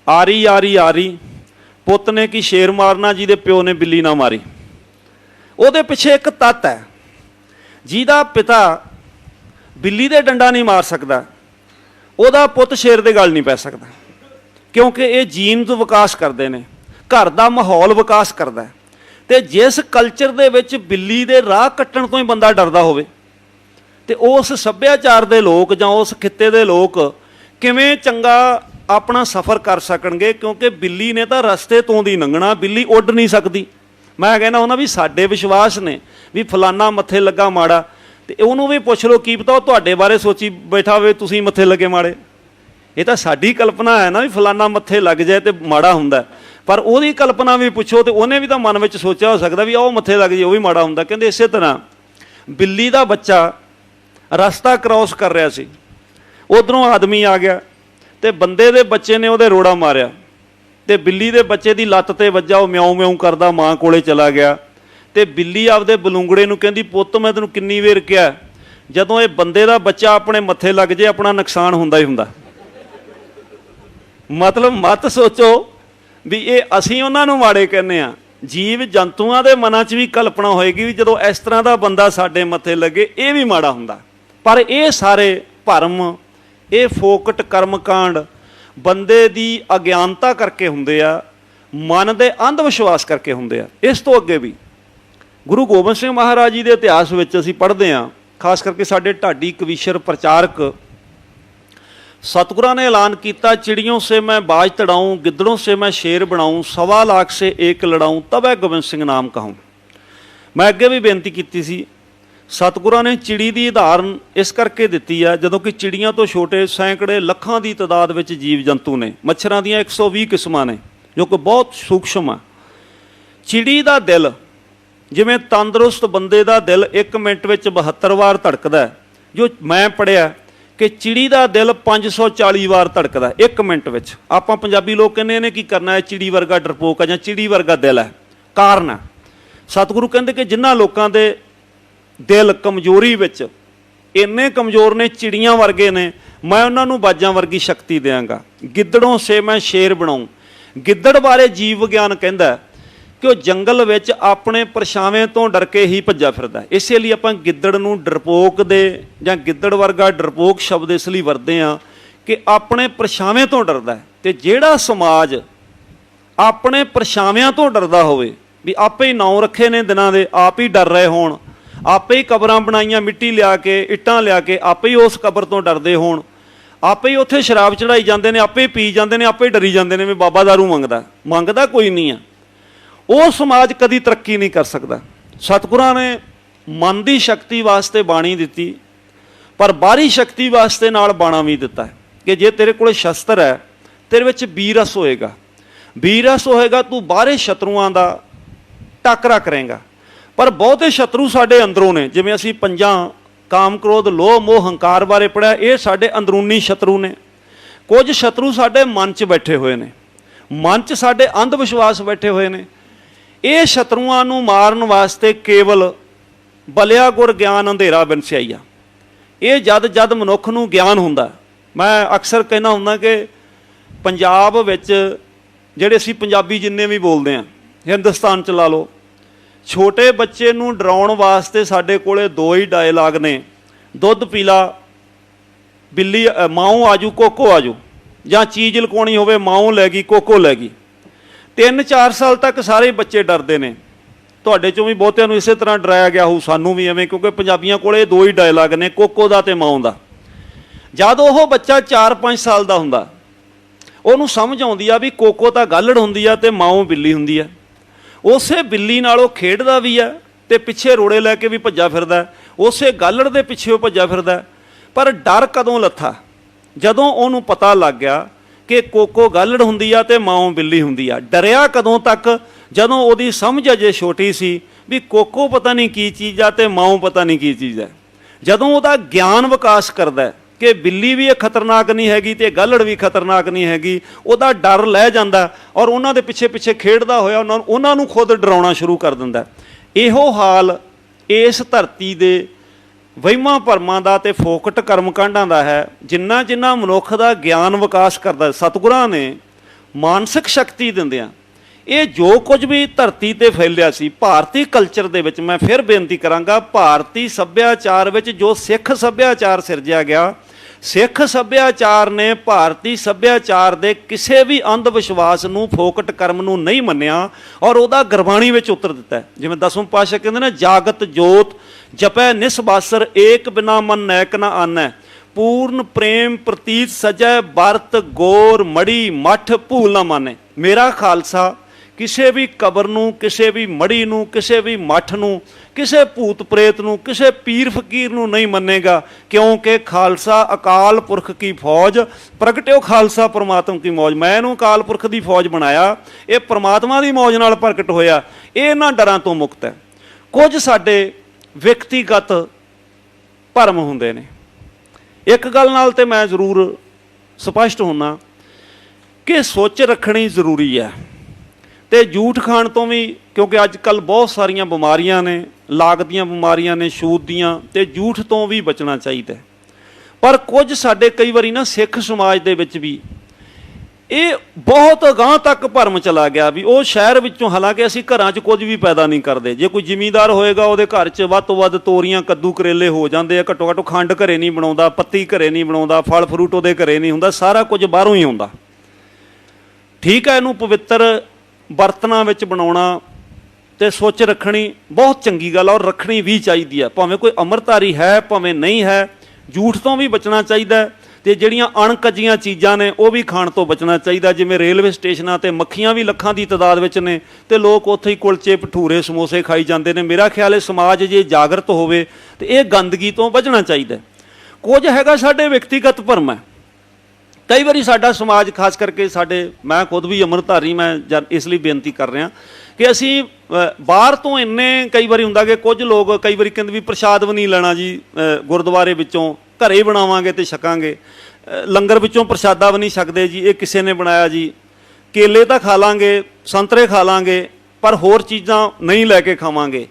ਆਰੀ ਆਰੀ ਆਰੀ ਪੁੱਤ ਨੇ ਕੀ ਸ਼ੇਰ ਮਾਰਨਾ ਜਿਹਦੇ ਪਿਓ ਨੇ ਬਿੱਲੀ ਨਾ ਮਾਰੀ। ਉਹਦੇ ਪਿੱਛੇ ਇੱਕ ਤੱਤ ਹੈ, ਜਿਹਦਾ ਪਿਤਾ ਬਿੱਲੀ ਦੇ ਡੰਡਾ ਨਹੀਂ ਮਾਰ ਸਕਦਾ, ਉਹਦਾ ਪੁੱਤ ਸ਼ੇਰ ਦੇ ਗਲ ਨਹੀਂ ਪੈ ਸਕਦਾ, ਕਿਉਂਕਿ ਇਹ ਜੀਨਸ ਵਿਕਾਸ ਕਰਦੇ ਨੇ, ਘਰ ਦਾ ਮਾਹੌਲ ਵਿਕਾਸ ਕਰਦਾ ਹੈ। ਤੇ ਜਿਸ ਕਲਚਰ ਦੇ ਵਿੱਚ ਬਿੱਲੀ ਦੇ ਰਾਹ ਕੱਟਣ ਤੋਂ ਹੀ ਬੰਦਾ ਡਰਦਾ ਹੋਵੇ, ਤੇ ਉਸ ਸੱਭਿਆਚਾਰ ਦੇ ਲੋਕ ਜਾਂ ਉਸ ਖਿੱਤੇ ਦੇ ਲੋਕ ਕਿਵੇਂ ਚੰਗਾ ਆਪਣਾ ਸਫ਼ਰ ਕਰ ਸਕਣਗੇ? ਕਿਉਂਕਿ ਬਿੱਲੀ ਨੇ ਤਾਂ ਰਸਤੇ ਤੋਂ ਦੀ ਲੰਘਣਾ, ਬਿੱਲੀ ਉੱਡ ਨਹੀਂ ਸਕਦੀ। ਮੈਂ ਕਹਿੰਦਾ ਹੁੰਦਾ ਵੀ ਸਾਡੇ ਵਿਸ਼ਵਾਸ ਨੇ ਵੀ ਫਲਾਨਾ ਮੱਥੇ ਲੱਗਾ ਮਾੜਾ, ਤੇ ਉਹਨੂੰ ਵੀ ਪੁੱਛ ਲਓ, ਕੀ ਪਤਾ ਉਹ ਤੁਹਾਡੇ ਬਾਰੇ ਸੋਚੀ ਬੈਠਾ ਹੋਵੇ ਤੁਸੀਂ ਮੱਥੇ ਲੱਗੇ ਮਾੜੇ। ਇਹ ਤਾਂ ਸਾਡੀ ਕਲਪਨਾ ਹੈ ਨਾ ਵੀ ਫਲਾਨਾ ਮੱਥੇ ਲੱਗ ਜਾਏ ਤੇ ਮਾੜਾ ਹੁੰਦਾ, ਪਰ ਉਹਦੀ ਕਲਪਨਾ ਵੀ ਪੁੱਛੋ ਤੇ ਉਹਨੇ ਵੀ ਤਾਂ ਮਨ ਵਿੱਚ ਸੋਚਿਆ ਹੋ ਸਕਦਾ ਵੀ ਉਹ ਮੱਥੇ ਲੱਗ ਜੇ ਉਹ ਵੀ ਮਾੜਾ ਹੁੰਦਾ। ਕਹਿੰਦੇ ਇਸੇ ਤਰ੍ਹਾਂ ਬਿੱਲੀ ਦਾ ਬੱਚਾ ਰਸਤਾ ਕ੍ਰੋਸ ਕਰ ਰਿਹਾ ਸੀ, ਉਧਰੋਂ ਆਦਮੀ ਆ ਗਿਆ ਤੇ ਬੰਦੇ ਦੇ ਬੱਚੇ ਨੇ ਉਹਦੇ ਰੋੜਾ ਮਾਰਿਆ, ਤੇ ਬਿੱਲੀ ਦੇ ਬੱਚੇ ਦੀ ਲੱਤ ਤੇ ਵੱਜਾ, ਉਹ ਮਿਆਉਂ ਮਿਆਉਂ ਕਰਦਾ ਮਾਂ ਕੋਲੇ ਚਲਾ ਗਿਆ। ਤੇ ਬਿੱਲੀ ਆਪਦੇ ਬਲੂੰਗੜੇ ਨੂੰ ਕਹਿੰਦੀ, ਪੁੱਤ ਮੈਂ ਤੈਨੂੰ ਕਿੰਨੀ ਵਾਰ ਕਿਹਾ, ਜਦੋਂ ਇਹ ਬੰਦੇ ਦਾ ਬੱਚਾ ਆਪਣੇ ਮੱਥੇ ਲੱਗ ਜੇ ਆਪਣਾ ਨੁਕਸਾਨ ਹੁੰਦਾ ਹੀ ਹੁੰਦਾ। ਮਤਲਬ ਮਤ ਸੋਚੋ ਵੀ ਇਹ ਅਸੀਂ ਉਹਨਾਂ ਨੂੰ ਮਾੜੇ ਕਹਿੰਦੇ ਆ, ਜੀਵ ਜੰਤੂਆਂ ਦੇ ਮਨਾਂ 'ਚ ਵੀ ਕਲਪਨਾ ਹੋਏਗੀ ਵੀ ਜਦੋਂ ਇਸ ਤਰ੍ਹਾਂ ਦਾ ਬੰਦਾ ਸਾਡੇ ਮੱਥੇ ਲੱਗੇ ਇਹ ਵੀ ਮਾੜਾ ਹੁੰਦਾ। ਪਰ ਇਹ ਸਾਰੇ ਭਰਮ, ਇਹ ਫੋਕਟ ਕਰਮਕਾਂਡ ਬੰਦੇ ਦੀ ਅਗਿਆਨਤਾ ਕਰਕੇ ਹੁੰਦੇ ਆ, ਮਨ ਦੇ ਅੰਧ ਵਿਸ਼ਵਾਸ ਕਰਕੇ ਹੁੰਦੇ ਆ। ਇਸ ਤੋਂ ਅੱਗੇ ਵੀ ਗੁਰੂ ਗੋਬਿੰਦ ਸਿੰਘ ਮਹਾਰਾਜ ਜੀ ਦੇ ਇਤਿਹਾਸ ਵਿੱਚ ਅਸੀਂ ਪੜ੍ਹਦੇ ਹਾਂ, ਖਾਸ ਕਰਕੇ ਸਾਡੇ ਢਾਡੀ ਕਵੀਸ਼ਰ ਪ੍ਰਚਾਰਕ सतगुरां ने ऐलान किया, चिड़ियों से मैं बाज तड़ाऊँ, गिद्दड़ों से मैं शेर बनाऊँ, 1.25 लाख से एक लड़ाऊँ, तब है गोबिंद सिंह नाम कहूँ। मैं अगे भी बेनती की सी, सतगुरां ने चिड़ी की उदाहरण इस करके दी है जदों कि चिड़ियाँ तो छोटे सैकड़े लखां की तादाद में जीव जंतु ने, मच्छरां दियां 120 किस्मां ने जो कि बहुत सूक्ष्म है। चिड़ी का दिल जिवें तंदुरुस्त बंदे का दिल 1 मिनट में 72 वार धड़कदा है, जो मैं पढ़िया कि चिड़ी का दिल 540 वार धड़कदा 1 मिनट में। आपां पंजाबी लोग कहने इहने की करना है, चिड़ी वर्गा डरपोक है जां चिड़ी वर्गा दिल है। कारण है सतगुरु कहते कि जिन्हां लोकां दे दिल कमजोरी विच इन्ने कमज़ोर ने, चिड़ियां वर्गे ने, मैं उन्हां नूं बाजां वर्गी शक्ति देंगा। गिद्दड़ों से मैं शेर बनाऊँ, गिद्दड़ बारे जीव विज्ञान कहता है कि वह जंगल विच अपने परछावें तो डर के ही भज्जा फिरदा। इसे लिए आपां गिद्दड़ नूं डरपोक दे जां गिद्दड़ वर्गा डरपोक शब्द इसलिए वरतदे आ कि अपने परछावें तो डरदा है। ते जिहड़ा समाज अपने परछाविਆਂ तो डरदा होवे, भी आपे ही नाम रखे ने दिनां दे, आप ही डर रहे होण, आपे ही कबरां बनाईयां मिट्टी लिया के, इट्टां लिया के, आपे ही उस कबर तो डरदे होण, आपे ही उत्थे शराब चढ़ाई जांदे ने, आपे ही पी जांदे ने, आपे ही डरी जांदे ने भी बाबा दारू मंगदा कोई नहीं है। ਉਹ समाज कभी तरक्की नहीं कर सकता। सतगुरां ने मन की शक्ति वास्ते बाणी दिती, पर बाहरी शक्ति वास्ते नाल बाणा भी दिता है कि जे तेरे कोल शस्त्र है, तेरे विच बीरस होएगा, बीरस होएगा, तू बाहरे शत्रुआं दा टाकरा करेगा। पर बहुते शत्रु साडे अंदरों ने, जिवें असीं 5 काम क्रोध लोह मोह हंकार बारे पढ़िया, ये साडे अंदरूनी शत्रु ने। कुछ शत्रु साडे मन च बैठे हुए ने, मन च साडे अंध विश्वास बैठे हुए ने। ਇਹ ਸ਼ਤਰੂਆਂ ਨੂੰ ਮਾਰਨ ਵਾਸਤੇ ਕੇਵਲ ਬਲਿਆ ਗੁਰ ਗਿਆਨ ਅੰਧੇਰਾ ਬਿਨਸਿਆਈਆ। ਇਹ ਜਦ ਮਨੁੱਖ ਨੂੰ ਗਿਆਨ ਹੁੰਦਾ, ਮੈਂ ਅਕਸਰ ਕਹਿੰਦਾ ਹੁੰਦਾ ਕਿ ਪੰਜਾਬ ਵਿੱਚ ਜਿਹੜੇ ਅਸੀਂ ਪੰਜਾਬੀ ਜਿੰਨੇ ਵੀ ਬੋਲਦੇ ਹਾਂ, ਹਿੰਦੁਸਤਾਨ 'ਚ ਲਾ ਲਓ, ਛੋਟੇ ਬੱਚੇ ਨੂੰ ਡਰਾਉਣ ਵਾਸਤੇ ਸਾਡੇ ਕੋਲੇ 2 ਹੀ ਡਾਇਲਾਗ ਨੇ, ਦੁੱਧ ਪੀ ਲਾ, ਬਿੱਲੀ ਮਾਊ ਆਜੂ ਕੋਕੋ ਆਜੂ, ਜਾਂ ਚੀਜ਼ ਲੁਕਾਉਣੀ ਹੋਵੇ ਮਾਊ ਲੈ ਗਈ ਕੋਕੋ ਲੈ ਗਈ। 3-4 ਸਾਲ तक सारे बच्चे डरते हैं। तुहाडे चों भी बहुतिआं नूं इसे तरह डराया गया हो, सानूं भी एवें, क्योंकि पंजाबियां कोले 2 ही डायलाग ने, कोको दा ते माऊं दा। जद ओह बच्चा 4-5 साल का हुंदा, उहनूं समझ आउंदी आ भी कोको तां गालड़ हुंदी आ ते माऊं बिल्ली हुंदी आ। उसे बिल्ली नाल ओह खेडदा भी आ ते पिछे रोड़े लैके भी भज्जा फिरदा, उसे गालड़ दे पिछे ओह भज्जा फिरदा। पर डर कदों लथा? जदों उहनूं पता लग गया कि कोको गालड़ हुंदी आ ते माऊं बिल्ली हुंदी आ। डरिया कदों तक? जदों ओहदी समझ अजे छोटी सी भी कोको पता नहीं की चीज़ आ ते माऊं पता नहीं की चीज़ है। जदों ओहदा ज्ञान विकास करदा है कि बिल्ली भी खतरनाक नहीं हैगी ते गालड़ भी खतरनाक नहीं हैगी, ओहदा डर लै जांदा और उन्हां दे पिछे पिछे खेडदा होया उन्हां नूं खुद डराउणा शुरू कर दिंदा। इहो हाल इस धरती दे ਵਹਿਮਾਂ ਭਰਮਾਂ ਦਾ ਤੇ ਫੋਕਟ ਕਰਮਕਾਂਡਾਂ ਦਾ ਹੈ। ਜਿੰਨਾ ਜਿੰਨਾ ਮਨੁੱਖ ਦਾ ਗਿਆਨ ਵਿਕਾਸ ਕਰਦਾ, ਸਤਿਗੁਰਾਂ ਨੇ ਮਾਨਸਿਕ ਸ਼ਕਤੀ ਦਿੰਦਿਆਂ ਇਹ ਜੋ ਕੁਝ ਵੀ ਧਰਤੀ ਤੇ ਫੈਲਿਆ ਸੀ ਭਾਰਤੀ ਕਲਚਰ ਦੇ ਵਿੱਚ, ਮੈਂ ਫਿਰ ਬੇਨਤੀ ਕਰਾਂਗਾ, ਭਾਰਤੀ ਸੱਭਿਆਚਾਰ ਵਿੱਚ ਜੋ ਸਿੱਖ ਸੱਭਿਆਚਾਰ ਸਿਰਜਿਆ ਗਿਆ, ਸਿੱਖ ਸੱਭਿਆਚਾਰ ਨੇ ਭਾਰਤੀ ਸੱਭਿਆਚਾਰ ਦੇ ਕਿਸੇ ਵੀ ਅੰਧ ਵਿਸ਼ਵਾਸ ਨੂੰ, ਫੋਕਟ ਕਰਮ ਨੂੰ ਨਹੀਂ ਮੰਨਿਆ ਔਰ ਉਹਦਾ ਗੁਰਬਾਣੀ ਵਿੱਚ ਉਤਰ ਦਿੱਤਾ। ਜਿਵੇਂ ਦਸਵੇਂ ਪਾਤਸ਼ਾਹ ਕਹਿੰਦੇ ਨੇ, ਜਾਗਤ ਜੋਤ ਜਪੈ ਨਿਸਬਾਸਰ, ਏਕ ਬਿਨਾ ਮਨ ਨੈਕ ਨਾ ਆਨੈ, ਪੂਰਨ ਪ੍ਰੇਮ ਪ੍ਰਤੀਤ ਸਜੈ, ਬਰਤ ਗੋਰ ਮੜੀ ਮੱਠ ਭੂਲ ਨਾ ਮਾਨੇ। ਮੇਰਾ ਖਾਲਸਾ ਕਿਸੇ ਵੀ ਕਬਰ ਨੂੰ, ਕਿਸੇ ਵੀ ਮੜੀ ਨੂੰ, ਕਿਸੇ ਵੀ ਮੱਠ ਨੂੰ, ਕਿਸੇ ਭੂਤ ਪ੍ਰੇਤ ਨੂੰ, ਕਿਸੇ ਪੀਰ ਫਕੀਰ ਨੂੰ ਨਹੀਂ ਮੰਨੇਗਾ, ਕਿਉਂਕਿ ਖਾਲਸਾ ਅਕਾਲ ਪੁਰਖ ਕੀ ਫੌਜ, ਪ੍ਰਗਟਿਓ ਖਾਲਸਾ ਪਰਮਾਤਮ ਕੀ ਮੌਜ। ਮੈਂ ਇਹਨੂੰ ਅਕਾਲ ਪੁਰਖ ਦੀ ਫੌਜ ਬਣਾਇਆ, ਇਹ ਪਰਮਾਤਮਾ ਦੀ ਮੌਜ ਨਾਲ ਪ੍ਰਗਟ ਹੋਇਆ, ਇਹ ਇਹਨਾਂ ਡਰਾਂ ਤੋਂ ਮੁਕਤ ਹੈ। ਕੁਝ ਸਾਡੇ ਵਿਅਕਤੀਗਤ ਭਰਮ ਹੁੰਦੇ ਨੇ। ਇੱਕ ਗੱਲ ਨਾਲ ਤੇ ਮੈਂ ਜ਼ਰੂਰ ਸਪਸ਼ਟ ਹੁੰਦਾ ਕਿ ਸੋਚ ਰੱਖਣੀ ਜ਼ਰੂਰੀ ਹੈ, ਤੇ ਝੂਠ ਖਾਣ ਤੋਂ ਵੀ, ਕਿਉਂਕਿ ਅੱਜ ਕੱਲ੍ਹ ਬਹੁਤ ਸਾਰੀਆਂ ਬਿਮਾਰੀਆਂ ਨੇ, ਲਾਗ ਦੀਆਂ ਬਿਮਾਰੀਆਂ ਨੇ, ਛੂਤ ਦੀਆਂ, ਤੇ ਝੂਠ ਤੋਂ ਵੀ ਬਚਣਾ ਚਾਹੀਦਾ। ਪਰ ਕੁਝ ਸਾਡੇ ਕਈ ਵਾਰੀ ਨਾ ਸਿੱਖ ਸਮਾਜ ਦੇ ਵਿੱਚ ਵੀ ਇਹ ਬਹੁਤ ਅਗਾਂਹ ਤੱਕ ਭਰਮ ਚਲਾ ਗਿਆ ਵੀ ਉਹ ਸ਼ਹਿਰ ਵਿੱਚੋਂ, ਹਾਲਾਂਕਿ ਅਸੀਂ ਘਰਾਂ 'ਚ ਕੁਝ ਵੀ ਪੈਦਾ ਨਹੀਂ ਕਰਦੇ। ਜੇ ਕੋਈ ਜ਼ਿਮੀਂਦਾਰ ਹੋਏਗਾ ਉਹਦੇ ਘਰ 'ਚ ਵੱਧ ਤੋਂ ਵੱਧ ਤੋਰੀਆਂ, ਕੱਦੂ, ਕਰੇਲੇ ਹੋ ਜਾਂਦੇ ਆ, ਘੱਟੋ ਘੱਟ ਖੰਡ ਘਰੇ ਨਹੀਂ ਬਣਾਉਂਦਾ, ਪੱਤੀ ਘਰੇ ਨਹੀਂ ਬਣਾਉਂਦਾ, ਫਲ ਫਰੂਟ ਉਹਦੇ ਘਰੇ ਨਹੀਂ ਹੁੰਦਾ, ਸਾਰਾ ਕੁਝ ਬਾਹਰੋਂ ਹੀ ਆਉਂਦਾ। ਠੀਕ ਹੈ, ਇਹਨੂੰ ਪਵਿੱਤਰ ਬਰਤਨਾਂ ਵਿੱਚ ਬਣਾਉਣਾ ਤੇ ਸੋਚ ਰੱਖਣੀ ਬਹੁਤ ਚੰਗੀ ਗੱਲ, ਔਰ ਰੱਖਣੀ ਵੀ ਚਾਹੀਦੀ ਹੈ, ਭਾਵੇਂ ਕੋਈ ਅੰਮ੍ਰਿਤਧਾਰੀ ਹੈ ਭਾਵੇਂ ਨਹੀਂ ਹੈ। ਝੂਠ ਤੋਂ ਵੀ ਬਚਣਾ ਚਾਹੀਦਾ, ਤੇ ਜਿਹੜੀਆਂ ਅਣਕੱਜੀਆਂ ਚੀਜ਼ਾਂ ਨੇ ਉਹ ਵੀ ਖਾਣ ਤੋਂ ਬਚਣਾ ਚਾਹੀਦਾ। ਜਿਵੇਂ ਰੇਲਵੇ ਸਟੇਸ਼ਨਾਂ ਤੇ ਮੱਖੀਆਂ ਵੀ ਲੱਖਾਂ ਦੀ ਤਾਦਾਦ ਵਿੱਚ ਨੇ, ਤੇ ਲੋਕ ਉੱਥੇ ਹੀ ਕੁਲਚੇ, ਭਟੂਰੇ, ਸਮੋਸੇ ਖਾਈ ਜਾਂਦੇ ਨੇ। ਮੇਰਾ ਖਿਆਲ ਹੈ ਸਮਾਜ ਜੇ ਜਾਗਰਤ ਹੋਵੇ ਤੇ ਇਹ ਗੰਦਗੀ ਤੋਂ ਬਚਣਾ ਚਾਹੀਦਾ। ਕੁਝ ਹੈਗਾ ਸਾਡੇ ਵਿਅਕਤੀਗਤ ਭਰਮ ਹੈ। ਕਈ ਵਾਰੀ ਸਾਡਾ ਸਮਾਜ, ਖਾਸ ਕਰਕੇ ਸਾਡੇ, ਮੈਂ ਖੁਦ ਵੀ ਅੰਮ੍ਰਿਤਧਾਰੀ, ਮੈਂ ਇਸ ਲਈ ਬੇਨਤੀ ਕਰ ਰਿਹਾ ਕਿ ਅਸੀਂ ਬਾਹਰ ਤੋਂ ਇੰਨੇ, ਕਈ ਵਾਰੀ ਹੁੰਦਾ ਕਿ ਕੁਝ ਲੋਕ ਕਈ ਵਾਰੀ ਕਹਿੰਦੇ ਵੀ ਪ੍ਰਸ਼ਾਦ ਵੀ ਨਹੀਂ ਲੈਣਾ ਜੀ ਗੁਰਦੁਆਰੇ ਵਿੱਚੋਂ, ਘਰੇ ਹੀ ਬਣਾਵਾਂਗੇ ਤੇ ਛਕਾਂਗੇ, ਲੰਗਰ ਵਿੱਚੋਂ ਪ੍ਰਸ਼ਾਦਾ ਵੀ ਨਹੀਂ ਛਕਦੇ ਜੀ, ਇਹ ਕਿਸੇ ਨੇ ਬਣਾਇਆ ਜੀ, ਕੇਲੇ ਤਾਂ ਖਾ ਲਾਂਗੇ, ਸੰਤਰੇ ਖਾ ਲਾਂਗੇ, ਪਰ ਹੋਰ ਚੀਜ਼ਾਂ ਨਹੀਂ ਲੈ ਕੇ ਖਾਵਾਂਗੇ।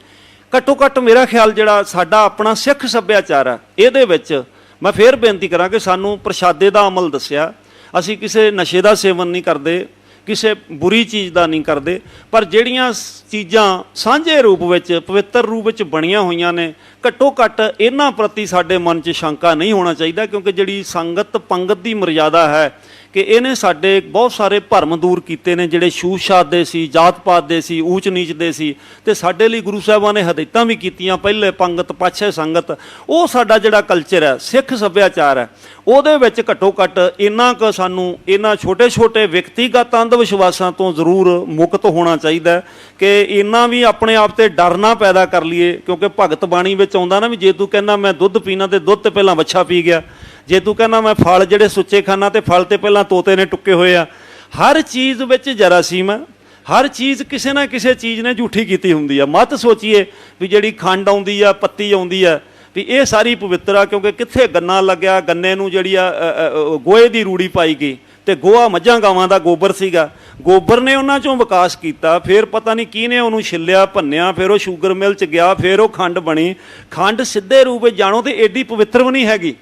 ਘੱਟੋ ਘੱਟ ਮੇਰਾ ਖਿਆਲ ਜਿਹੜਾ ਸਾਡਾ ਆਪਣਾ ਸਿੱਖ ਸੱਭਿਆਚਾਰ ਹੈ, ਇਹਦੇ ਵਿੱਚ ਮੈਂ ਫੇਰ ਬੇਨਤੀ ਕਰਾਂ ਕਿ ਸਾਨੂੰ ਪ੍ਰਸ਼ਾਦੇ ਦਾ ਅਮਲ ਦੱਸਿਆ, ਅਸੀਂ ਕਿਸੇ ਨਸ਼ੇ ਦਾ ਸੇਵਨ ਨਹੀਂ ਕਰਦੇ, ਕਿਸੇ ਬੁਰੀ ਚੀਜ਼ ਦਾ ਨਹੀਂ ਕਰਦੇ, ਪਰ ਜਿਹੜੀਆਂ ਚੀਜ਼ਾਂ ਸਾਂਝੇ ਰੂਪ ਵਿੱਚ, ਪਵਿੱਤਰ ਰੂਪ ਵਿੱਚ ਬਣੀਆਂ ਹੋਈਆਂ ਨੇ, ਘੱਟੋ ਘੱਟ ਇਹਨਾਂ ਪ੍ਰਤੀ ਸਾਡੇ ਮਨ 'ਚ ਸ਼ੰਕਾ ਨਹੀਂ ਹੋਣਾ ਚਾਹੀਦਾ। ਕਿਉਂਕਿ ਜਿਹੜੀ ਸੰਗਤ ਪੰਗਤ ਦੀ ਮਰਿਆਦਾ ਹੈ ਕਿ ਇਹਨੇ ਸਾਡੇ ਬਹੁਤ ਸਾਰੇ ਭਰਮ ਦੂਰ ਕੀਤੇ ਨੇ, ਜਿਹੜੇ ਛੂਤ ਛਾਤ ਦੇ ਸੀ, ਜਾਤ ਪਾਤ ਦੇ ਸੀ, ਊਚ ਨੀਚ ਦੇ ਸੀ, ਤੇ ਸਾਡੇ ਲਈ ਗੁਰੂ ਸਾਹਿਬਾਨ ਨੇ ਹਦਾਇਤਾਂ ਵੀ ਕੀਤੀਆਂ, ਪਹਿਲੇ ਪੰਗਤ ਪਾਛੇ ਸੰਗਤ। ਉਹ ਸਾਡਾ ਜਿਹੜਾ ਕਲਚਰ ਹੈ, ਸਿੱਖ ਸੱਭਿਆਚਾਰ ਹੈ, ਉਹਦੇ ਵਿੱਚ ਘੱਟੋ ਘੱਟ ਇੰਨਾ ਕੁ ਸਾਨੂੰ ਇਹਨਾਂ ਛੋਟੇ ਛੋਟੇ ਵਿਅਕਤੀਗਤ ਅੰਧ ਵਿਸ਼ਵਾਸਾਂ ਤੋਂ ਜ਼ਰੂਰ ਮੁਕਤ ਹੋਣਾ ਚਾਹੀਦਾ ਕਿ ਇੰਨਾ ਵੀ ਆਪਣੇ ਆਪ ਤੇ ਡਰ ਨਾ ਪੈਦਾ ਕਰ ਲਈਏ। ਕਿਉਂਕਿ ਭਗਤ ਬਾਣੀ ਵਿੱਚ ਆਉਂਦਾ ਨਾ ਵੀ ਜੇ ਤੂੰ ਕਹਿੰਦਾ ਮੈਂ ਦੁੱਧ ਪੀਣਾ ਤੇ ਦੁੱਧ ਤੇ ਪਹਿਲਾਂ ਵੱਛਾ ਪੀ ਗਿਆ, ਜੇ ਤੂੰ ਕਹਿੰਦਾ ਮੈਂ ਫਲ ਜਿਹੜੇ ਸੁੱਚੇ ਖਾਣਾ ਤੇ ਫਲ ਤੇ ਪਹਿਲਾਂ ਤੋਤੇ ਨੇ ਟੁੱਕੇ ਹੋਏ ਆ। ਹਰ ਚੀਜ਼ ਵਿੱਚ ਜਰਾਸੀਮ ਹੈ, ਹਰ ਚੀਜ਼ ਕਿਸੇ ਨਾ ਕਿਸੇ ਚੀਜ਼ ਨੇ ਝੂਠੀ ਕੀਤੀ ਹੁੰਦੀ ਆ। ਮਤ ਸੋਚੀਏ ਵੀ ਜਿਹੜੀ ਖੰਡ ਆਉਂਦੀ ਆ, ਪੱਤੀ ਆਉਂਦੀ ਆ, ਵੀ ਇਹ ਸਾਰੀ ਪਵਿੱਤਰ ਆ, ਕਿਉਂਕਿ ਕਿੱਥੇ ਗੰਨਾ ਲੱਗਿਆ, ਗੰਨੇ ਨੂੰ ਜਿਹੜੀ ਆ ਗੋਹੇ ਦੀ ਰੂੜੀ ਪਾਈ ਗਈ, ਤੇ ਗੋਹਾ ਮੱਝਾਂ ਗਾਵਾਂ ਦਾ ਗੋਬਰ ਸੀਗਾ, ਗੋਬਰ ਨੇ ਉਹਨਾਂ ਚੋਂ ਵਿਕਾਸ ਕੀਤਾ, ਫਿਰ ਪਤਾ ਨਹੀਂ ਕਿਹਨੇ ਉਹਨੂੰ ਛਿੱਲਿਆ ਭੰਨਿਆ, ਫਿਰ ਉਹ ਸ਼ੂਗਰ ਮਿਲ 'ਚ ਗਿਆ, ਫਿਰ ਉਹ ਖੰਡ ਬਣੀ। ਖੰਡ ਸਿੱਧੇ ਰੂਪ ਵਿੱਚ ਜਾਣੋ ਤੇ ਏਡੀ ਪਵਿੱਤਰ ਵੀ ਨਹੀਂ ਹੈਗੀ,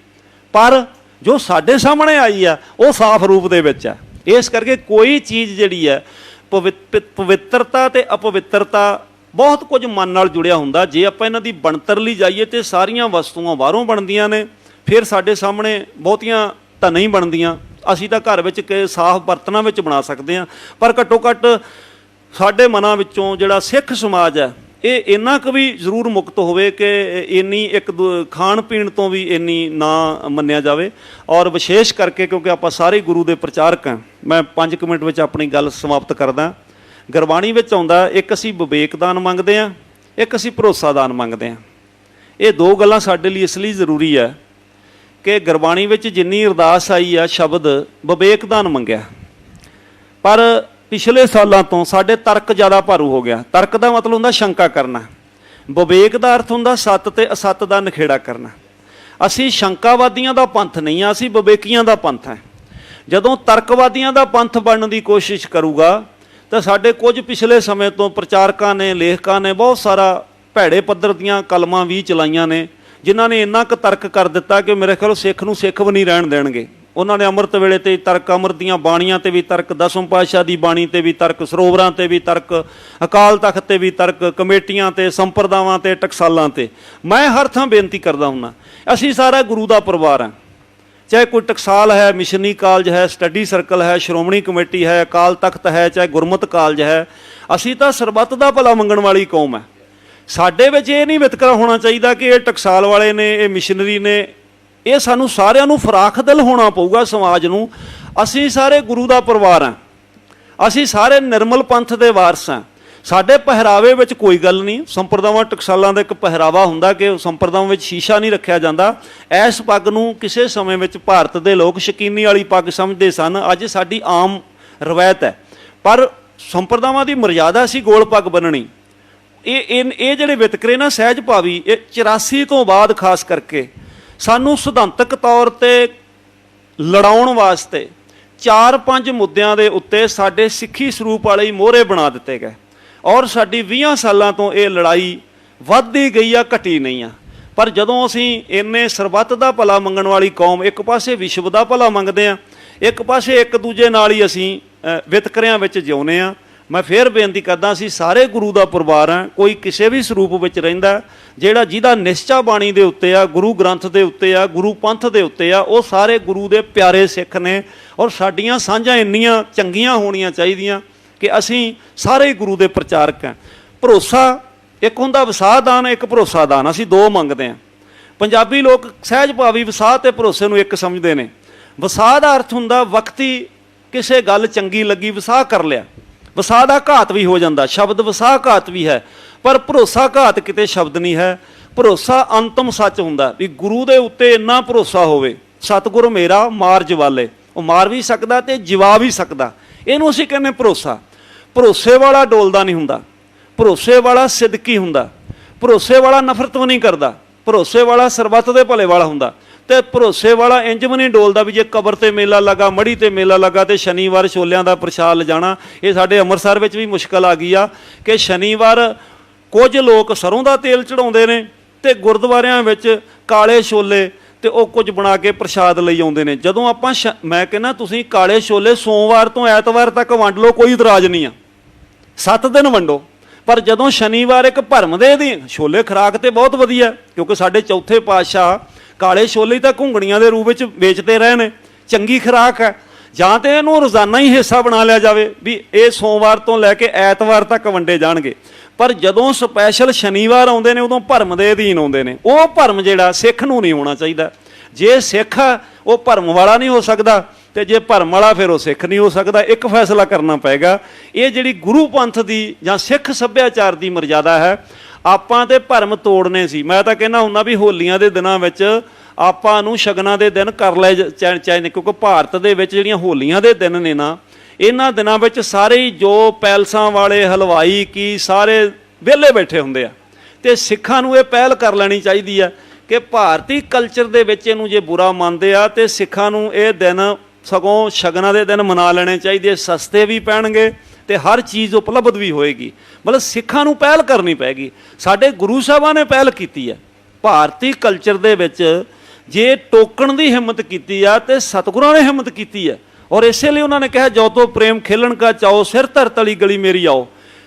ਪਰ ਜੋ ਸਾਡੇ ਸਾਹਮਣੇ ਆਈ ਆ ਉਹ ਸਾਫ਼ ਰੂਪ ਦੇ ਵਿੱਚ ਆ। ਇਸ ਕਰਕੇ ਕੋਈ ਚੀਜ਼ ਜਿਹੜੀ ਹੈ, ਪਵਿੱਤਰਤਾ ਤੇ ਅਪਵਿੱਤਰਤਾ ਬਹੁਤ ਕੁਝ ਮਨ ਨਾਲ ਜੁੜਿਆ ਹੁੰਦਾ। ਜੇ ਆਪਾਂ ਇਹਨਾਂ ਦੀ ਬਣਤਰ ਲਈ ਜਾਈਏ ਤੇ ਸਾਰੀਆਂ ਵਸਤੂਆਂ ਬਾਹਰੋਂ ਬਣਦੀਆਂ ਨੇ, ਫਿਰ ਸਾਡੇ ਸਾਹਮਣੇ ਬਹੁਤੀਆਂ ਤਾਂ ਨਹੀਂ ਬਣਦੀਆਂ। ਅਸੀਂ ਤਾਂ ਘਰ ਵਿੱਚ ਸਾਫ਼ ਬਰਤਨਾਂ ਵਿੱਚ ਬਣਾ ਸਕਦੇ ਹਾਂ, ਪਰ ਘੱਟੋ ਘੱਟ ਸਾਡੇ ਮਨਾਂ ਵਿੱਚੋਂ ਜਿਹੜਾ ਸਿੱਖ ਸਮਾਜ ਹੈ ਇਹ ਇੰਨਾ ਕੁ ਵੀ ਜ਼ਰੂਰ ਮੁਕਤ ਹੋਵੇ ਕਿ ਇੰਨੀ ਖਾਣ ਪੀਣ ਤੋਂ ਵੀ ਇੰਨੀ ਨਾ ਮੰਨਿਆ ਜਾਵੇ। ਔਰ ਵਿਸ਼ੇਸ਼ ਕਰਕੇ ਕਿਉਂਕਿ ਆਪਾਂ ਸਾਰੇ ਗੁਰੂ ਦੇ ਪ੍ਰਚਾਰਕ ਹਾਂ, ਮੈਂ 5 ਮਿੰਟ ਵਿੱਚ ਆਪਣੀ ਗੱਲ ਸਮਾਪਤ ਕਰਦਾ। ਗੁਰਬਾਣੀ ਵਿੱਚ ਆਉਂਦਾ, ਇੱਕ ਅਸੀਂ ਵਿਵੇਕ ਦਾਨ ਮੰਗਦੇ ਹਾਂ, ਇੱਕ ਅਸੀਂ ਭਰੋਸਾ ਦਾਨ ਮੰਗਦੇ ਹਾਂ। ਇਹ ਦੋ ਗੱਲਾਂ ਸਾਡੇ ਲਈ ਇਸ ਲਈ ਜ਼ਰੂਰੀ ਹੈ ਕਿ ਗੁਰਬਾਣੀ ਵਿੱਚ ਜਿੰਨੀ ਅਰਦਾਸ ਆਈ ਆ ਸ਼ਬਦ ਵਿਵੇਕ ਦਾਨ ਮੰਗਿਆ, ਪਰ ਪਿਛਲੇ ਸਾਲਾਂ ਤੋਂ ਸਾਡੇ ਤਰਕ ਜ਼ਿਆਦਾ ਭਾਰੂ ਹੋ ਗਿਆ। ਤਰਕ ਦਾ ਮਤਲਬ ਹੁੰਦਾ ਸ਼ੰਕਾ ਕਰਨਾ, ਵਿਵੇਕ ਦਾ ਅਰਥ ਹੁੰਦਾ ਸੱਤ ਤੇ ਅਸੱਤ ਦਾ ਨਿਖੇੜਾ ਕਰਨਾ। ਅਸੀਂ ਸ਼ੰਕਾਵਾਦੀਆਂ ਦਾ ਪੰਥ ਨਹੀਂ ਆ, ਅਸੀਂ ਵਿਵੇਕੀਆਂ ਦਾ ਪੰਥ ਹੈ। ਜਦੋਂ ਤਰਕਵਾਦੀਆਂ ਦਾ ਪੰਥ ਬਣਨ ਦੀ ਕੋਸ਼ਿਸ਼ ਕਰੂਗਾ ਤਾਂ ਸਾਡੇ ਕੁਝ ਪਿਛਲੇ ਸਮੇਂ ਤੋਂ ਪ੍ਰਚਾਰਕਾਂ ਨੇ, ਲੇਖਕਾਂ ਨੇ ਬਹੁਤ ਸਾਰਾ ਭੈੜੇ ਪੱਧਰ ਦੀਆਂ ਕਲਮਾਂ ਵੀ ਚਲਾਈਆਂ ਨੇ, ਜਿਨ੍ਹਾਂ ਨੇ ਇੰਨਾ ਕੁ ਤਰਕ ਕਰ ਦਿੱਤਾ ਕਿ ਮੇਰੇ ਖਿਆਲ ਸਿੱਖ ਨੂੰ ਸਿੱਖ ਵੀ ਨਹੀਂ ਰਹਿਣ ਦੇਣਗੇ। ਉਹਨਾਂ ਨੇ ਅੰਮ੍ਰਿਤ ਵੇਲੇ ਤੇ ਤਰਕ, ਅੰਮ੍ਰਿਤ ਦੀਆਂ ਬਾਣੀਆਂ ਤੇ ਵੀ ਤਰਕ, ਦਸਮ ਪਾਤਸ਼ਾਹ ਦੀ ਬਾਣੀ ਤੇ ਵੀ ਤਰਕ, ਸਰੋਵਰਾਂ ਤੇ ਵੀ ਤਰਕ, ਅਕਾਲ ਤਖਤ ਤੇ ਵੀ ਤਰਕ, ਕਮੇਟੀਆਂ ਤੇ, ਸੰਪਰਦਾਵਾਂ ਤੇ, ਟਕਸਾਲਾਂ ਤੇ। ਮੈਂ ਹਰ ਥਾਂ ਬੇਨਤੀ ਕਰਦਾ ਹੁੰਦਾ, ਅਸੀਂ ਸਾਰਾ ਗੁਰੂ ਦਾ ਪਰਿਵਾਰ ਹਾਂ। ਚਾਹੇ ਕੋਈ ਟਕਸਾਲ ਹੈ, ਮਿਸ਼ਨਰੀ ਕਾਲਜ ਹੈ, ਸਟੱਡੀ ਸਰਕਲ ਹੈ, ਸ਼੍ਰੋਮਣੀ ਕਮੇਟੀ ਹੈ, ਅਕਾਲ ਤਖਤ ਹੈ, ਚਾਹੇ ਗੁਰਮਤ ਕਾਲਜ ਹੈ, ਅਸੀਂ ਤਾਂ ਸਰਬੱਤ ਦਾ ਭਲਾ ਮੰਗਣ ਵਾਲੀ ਕੌਮ ਹੈ। ਸਾਡੇ ਵਿੱਚ ਇਹ ਨਹੀਂ ਵਿਤਕਰਾ ਹੋਣਾ ਚਾਹੀਦਾ ਕਿ ਇਹ ਟਕਸਾਲ ਵਾਲੇ ਨੇ, ਇਹ ਮਿਸ਼ਨਰੀ ਨੇ। ਇਹ ਸਾਨੂੰ ਸਾਰਿਆਂ ਨੂੰ ਫਰਾਖ ਦਿਲ ਹੋਣਾ ਪਊਗਾ ਸਮਾਜ ਨੂੰ। ਅਸੀਂ ਸਾਰੇ ਗੁਰੂ ਦਾ ਪਰਿਵਾਰ ਹਾਂ, ਅਸੀਂ ਸਾਰੇ ਨਿਰਮਲ ਪੰਥ ਦੇ ਵਾਰਸ ਹਾਂ। ਸਾਡੇ ਪਹਿਰਾਵੇ ਵਿੱਚ ਕੋਈ ਗੱਲ ਨਹੀਂ। ਸੰਪਰਦਾਵਾਂ ਟਕਸਾਲਾਂ ਦਾ ਇੱਕ ਪਹਿਰਾਵਾ ਹੁੰਦਾ ਕਿ ਸੰਪਰਦਾਵਾਂ ਵਿੱਚ ਸ਼ੀਸ਼ਾ ਨਹੀਂ ਰੱਖਿਆ ਜਾਂਦਾ। ਇਸ ਪੱਗ ਨੂੰ ਕਿਸੇ ਸਮੇਂ ਵਿੱਚ ਭਾਰਤ ਦੇ ਲੋਕ ਸ਼ਕੀਨੀ ਵਾਲੀ ਪੱਗ ਸਮਝਦੇ ਸਨ, ਅੱਜ ਸਾਡੀ ਆਮ ਰਵਾਇਤ ਹੈ। ਪਰ ਸੰਪਰਦਾਵਾਂ ਦੀ ਮਰਜ਼ਾਦਾ ਸੀ ਗੋਲ ਪੱਗ ਬੰਨਣੀ। ਇਹ ਜਿਹੜੇ ਵਿਤਕਰੇ ਨਾ ਸਹਿਜ ਭਾਵੀ, ਇਹ 84 ਤੋਂ ਬਾਅਦ ਖਾਸ ਕਰਕੇ ਸਾਨੂੰ ਸਿਧਾਂਤਕ ਤੌਰ ਤੇ ਲੜਾਉਣ ਵਾਸਤੇ 4-5 ਮੁੱਦਿਆਂ ਦੇ ਉੱਤੇ ਸਾਡੇ ਸਿੱਖੀ ਸਰੂਪ ਵਾਲੇ ਹੀ ਮੋਹਰੇ ਬਣਾ ਦਿੱਤੇ ਗਏ, ਔਰ ਸਾਡੀ 20 ਸਾਲਾਂ ਤੋਂ ਇਹ ਲੜਾਈ ਵੱਧਦੀ ਗਈ ਆ, ਘਟੀ ਨਹੀਂ ਆ। ਪਰ ਜਦੋਂ ਅਸੀਂ ਇੰਨੇ ਸਰਬੱਤ ਦਾ ਭਲਾ ਮੰਗਣ ਵਾਲੀ ਕੌਮ, ਇੱਕ ਪਾਸੇ ਵਿਸ਼ਵ ਦਾ ਭਲਾ ਮੰਗਦੇ ਹਾਂ, ਇੱਕ ਪਾਸੇ ਇੱਕ ਦੂਜੇ ਨਾਲ ਹੀ ਅਸੀਂ ਵਿਤਕਰਿਆਂ ਵਿੱਚ ਜਿਉਂਦੇ ਹਾਂ। ਮੈਂ ਫੇਰ ਬੇਨਤੀ ਕਰਦਾ, ਅਸੀਂ ਸਾਰੇ ਗੁਰੂ ਦਾ ਪਰਿਵਾਰ ਹਾਂ। ਕੋਈ ਕਿਸੇ ਵੀ ਸਰੂਪ ਵਿੱਚ ਰਹਿੰਦਾ, ਜਿਹਦਾ ਨਿਸ਼ਚਾ ਬਾਣੀ ਦੇ ਉੱਤੇ ਆ, ਗੁਰੂ ਗ੍ਰੰਥ ਦੇ ਉੱਤੇ ਆ, ਗੁਰੂ ਪੰਥ ਦੇ ਉੱਤੇ ਆ, ਉਹ ਸਾਰੇ ਗੁਰੂ ਦੇ ਪਿਆਰੇ ਸਿੱਖ ਨੇ। ਔਰ ਸਾਡੀਆਂ ਸਾਂਝਾਂ ਇੰਨੀਆਂ ਚੰਗੀਆਂ ਹੋਣੀਆਂ ਚਾਹੀਦੀਆਂ ਕਿ ਅਸੀਂ ਸਾਰੇ ਗੁਰੂ ਦੇ ਪ੍ਰਚਾਰਕ ਹਾਂ। ਭਰੋਸਾ ਇੱਕ ਹੁੰਦਾ ਵਿਸਾਹ ਦਾਨ, ਇੱਕ ਭਰੋਸਾ ਦਾਨ, ਅਸੀਂ ਦੋ ਮੰਗਦੇ ਹਾਂ। ਪੰਜਾਬੀ ਲੋਕ ਸਹਿਜ ਭਾਵੀ ਵਿਸਾਹ ਤੇ ਭਰੋਸੇ ਨੂੰ ਇੱਕ ਸਮਝਦੇ ਨੇ। ਵਿਸਾਹ ਦਾ ਅਰਥ ਹੁੰਦਾ ਵਕਤੀ ਕਿਸੇ ਗੱਲ ਚੰਗੀ ਲੱਗੀ, ਵਿਸਾਹ ਕਰ ਲਿਆ। ਵਿਸਾਹ ਦਾ ਘਾਤ ਵੀ ਹੋ ਜਾਂਦਾ, ਸ਼ਬਦ ਵਿਸਾਹ ਘਾਤ ਵੀ ਹੈ, ਪਰ ਭਰੋਸਾ ਘਾਤ ਕਿਤੇ ਸ਼ਬਦ ਨਹੀਂ ਹੈ। ਭਰੋਸਾ ਅੰਤਮ ਸੱਚ ਹੁੰਦਾ ਵੀ ਗੁਰੂ ਦੇ ਉੱਤੇ ਇੰਨਾ ਭਰੋਸਾ ਹੋਵੇ, ਸਤਿਗੁਰ ਮੇਰਾ ਮਾਰ ਜਵਾਲੇ, ਉਹ ਮਾਰ ਵੀ ਸਕਦਾ ਤੇ ਜਵਾ ਵੀ ਸਕਦਾ। ਇਹਨੂੰ ਅਸੀਂ ਕਹਿੰਦੇ ਭਰੋਸਾ। ਭਰੋਸੇ ਵਾਲਾ ਡੋਲਦਾ ਨਹੀਂ ਹੁੰਦਾ, ਭਰੋਸੇ ਵਾਲਾ ਸਿਦਕੀ ਹੁੰਦਾ, ਭਰੋਸੇ ਵਾਲਾ ਨਫ਼ਰਤ ਵੀ ਨਹੀਂ ਕਰਦਾ, ਭਰੋਸੇ ਵਾਲਾ ਸਰਬੱਤ ਦੇ ਭਲੇ ਵਾਲਾ ਹੁੰਦਾ। ਤੇ ਭਰੋਸੇ ਵਾਲਾ ਇੰਜ ਵੀ ਨਹੀਂ ਡੋਲਦਾ ਵੀ ਜੇ ਕਬਰ ਤੇ ਮੇਲਾ ਲੱਗਾ, ਮੜੀ ਤੇ ਮੇਲਾ ਲੱਗਾ ਤੇ ਸ਼ਨੀਵਾਰ ਛੋਲਿਆਂ ਦਾ ਪ੍ਰਸ਼ਾਦ ਲਿਜਾਣਾ। ਇਹ ਸਾਡੇ ਅੰਮ੍ਰਿਤਸਰ ਵਿੱਚ ਵੀ ਮੁਸ਼ਕਲ ਆ ਗਈ ਆ ਕਿ ਸ਼ਨੀਵਾਰ ਕੁਝ ਲੋਕ ਸਰੋਂ ਦਾ ਤੇਲ ਚੜਾਉਂਦੇ ਨੇ ਤੇ ਗੁਰਦੁਆਰਿਆਂ ਵਿੱਚ ਕਾਲੇ ਛੋਲੇ ਤੇ ਉਹ ਕੁਝ ਬਣਾ ਕੇ ਪ੍ਰਸ਼ਾਦ ਲਈ ਆਉਂਦੇ ਨੇ। ਜਦੋਂ ਆਪਾਂ ਮੈਂ ਕਹਿੰਦਾ ਤੁਸੀਂ ਕਾਲੇ ਛੋਲੇ ਸੋਮਵਾਰ ਤੋਂ ਐਤਵਾਰ ਤੱਕ ਵੰਡ ਲਓ, ਕੋਈ ਇਤਰਾਜ਼ ਨਹੀਂ ਆ, 7 ਦਿਨ ਵੰਡੋ। ਪਰ ਜਦੋਂ ਸ਼ਨੀਵਾਰ ਇੱਕ ਭਰਮ ਦੇ ਦੀ ਛੋਲੇ, ਖੁਰਾਕ ਤੇ ਬਹੁਤ ਵਧੀਆ, ਕਿਉਂਕਿ ਸਾਡੇ ਚੌਥੇ ਪਾਤਸ਼ਾਹ ਕਾਲੇ ਛੋਲੇ ਤਾਂ ਘੁੰਗਣੀਆਂ ਦੇ ਰੂਪ ਵਿੱਚ ਵੇਚਦੇ ਰਹੇ ਨੇ, ਚੰਗੀ ਖੁਰਾਕ ਹੈ। ਜਾਂ ਤਾਂ ਇਹਨੂੰ ਰੋਜ਼ਾਨਾ ਹੀ ਹਿੱਸਾ ਬਣਾ ਲਿਆ ਜਾਵੇ ਵੀ ਇਹ ਸੋਮਵਾਰ ਤੋਂ ਲੈ ਕੇ ਐਤਵਾਰ ਤੱਕ ਵੰਡੇ ਜਾਣਗੇ। ਪਰ ਜਦੋਂ ਸਪੈਸ਼ਲ ਸ਼ਨੀਵਾਰ ਆਉਂਦੇ ਨੇ ਉਦੋਂ ਭਰਮ ਦੇ ਅਧੀਨ ਆਉਂਦੇ ਨੇ। ਉਹ ਭਰਮ ਜਿਹੜਾ ਸਿੱਖ ਨੂੰ ਨਹੀਂ ਹੋਣਾ ਚਾਹੀਦਾ। ਜੇ ਸਿੱਖ ਆ ਉਹ ਭਰਮ ਵਾਲਾ ਨਹੀਂ ਹੋ ਸਕਦਾ, ਤੇ ਜੇ ਭਰਮ ਵਾਲਾ ਫਿਰ ਉਹ ਸਿੱਖ ਨਹੀਂ ਹੋ ਸਕਦਾ। ਇੱਕ ਫੈਸਲਾ ਕਰਨਾ ਪਏਗਾ। ਇਹ ਜਿਹੜੀ ਗੁਰੂ ਪੰਥ ਦੀ ਜਾਂ ਸਿੱਖ ਸੱਭਿਆਚਾਰ ਦੀ ਮਰਜ਼ਾਦਾ ਹੈ, ਆਪਾਂ ਤੇ ਭਰਮ ਤੋੜਨੇ ਸੀ। ਮੈਂ ਤਾਂ ਕਹਿੰਦਾ ਹੁੰਦਾ ਵੀ ਹੋਲੀਆਂ ਦੇ ਦਿਨਾਂ ਵਿੱਚ ਆਪਾਂ ਨੂੰ ਸ਼ਗਨਾਂ ਦੇ ਦਿਨ ਕਰ ਲਏ ਚਾਹੀਦੇ, ਕਿਉਂਕਿ ਭਾਰਤ ਦੇ ਵਿੱਚ ਜਿਹੜੀਆਂ ਹੋਲੀਆਂ ਦੇ ਦਿਨ ਨੇ ਨਾ, ਇਹਨਾਂ ਦਿਨਾਂ ਵਿੱਚ ਸਾਰੇ ਹੀ ਜੋ ਪੈਲਸਾਂ ਵਾਲੇ ਹਲਵਾਈ ਕੀ ਸਾਰੇ ਵਿਹਲੇ ਬੈਠੇ ਹੁੰਦੇ ਆ। ਤੇ ਸਿੱਖਾਂ ਨੂੰ ਇਹ ਪਹਿਲ ਕਰ ਲੈਣੀ ਚਾਹੀਦੀ ਆ ਕਿ ਭਾਰਤੀ ਕਲਚਰ ਦੇ ਵਿੱਚ ਇਹਨੂੰ ਜੇ ਬੁਰਾ ਮੰਨਦੇ ਆ ਤੇ ਸਿੱਖਾਂ ਨੂੰ ਇਹ ਦਿਨ ਸਗੋਂ ਸ਼ਗਨਾਂ ਦੇ ਦਿਨ ਮਨਾ ਲੈਣੇ ਚਾਹੀਦੇ। ਸਸਤੇ ਵੀ ਪੈਣਗੇ ਤੇ ਹਰ ਚੀਜ਼ ਉਪਲਬਧ ਵੀ ਹੋਏਗੀ। ਮਤਲਬ ਸਿੱਖਾਂ ਨੂੰ ਪਹਿਲ ਕਰਨੀ ਪਏਗੀ। ਸਾਡੇ ਗੁਰੂ ਸਾਹਿਬਾਂ ਨੇ ਪਹਿਲ ਕੀਤੀ ਹੈ ਭਾਰਤੀ ਕਲਚਰ ਦੇ ਵਿੱਚ। ਜੇ ਟੋਕਣ ਦੀ ਹਿੰਮਤ ਕੀਤੀ ਆ ਤੇ ਸਤਿਗੁਰਾਂ ਨੇ ਹਿੰਮਤ ਕੀਤੀ ਹੈ। ਔਰ ਇਸੇ ਲਈ ਉਹਨਾਂ ਨੇ ਕਿਹਾ ਜੋ ਤੋ ਪ੍ਰੇਮ ਖੇਲਣ ਕਾ ਚਾਓ, ਸਿਰ ਧਰ ਤਲੀ ਗਲੀ ਮੇਰੀ ਆਓ।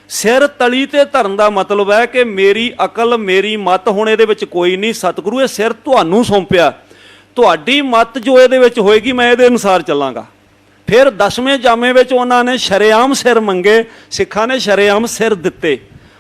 ਸਿਰ ਤਲੀ ਤੇ ਧਰਨ ਦਾ ਮਤਲਬ ਹੈ ਕਿ ਮੇਰੀ ਅਕਲ, ਮੇਰੀ ਮੱਤ ਹੁਣ ਇਹਦੇ ਵਿੱਚ ਕੋਈ ਨਹੀਂ। ਸਤਿਗੁਰੂ ਇਹ ਸਿਰ ਤੁਹਾਨੂੰ ਸੌਂਪਿਆ, ਤੁਹਾਡੀ ਮੱਤ ਜੋ ਇਹਦੇ ਵਿੱਚ ਹੋਏਗੀ ਮੈਂ ਇਹਦੇ ਅਨੁਸਾਰ ਚੱਲਾਂਗਾ। ਫਿਰ 10ਵੇਂ ਜਾਮੇ ਵਿੱਚ ਉਹਨਾਂ ਨੇ ਸ਼ਰੇਆਮ ਸਿਰ ਮੰਗੇ, ਸਿੱਖਾਂ ਨੇ ਸ਼ਰੇਆਮ ਸਿਰ ਦਿੱਤੇ।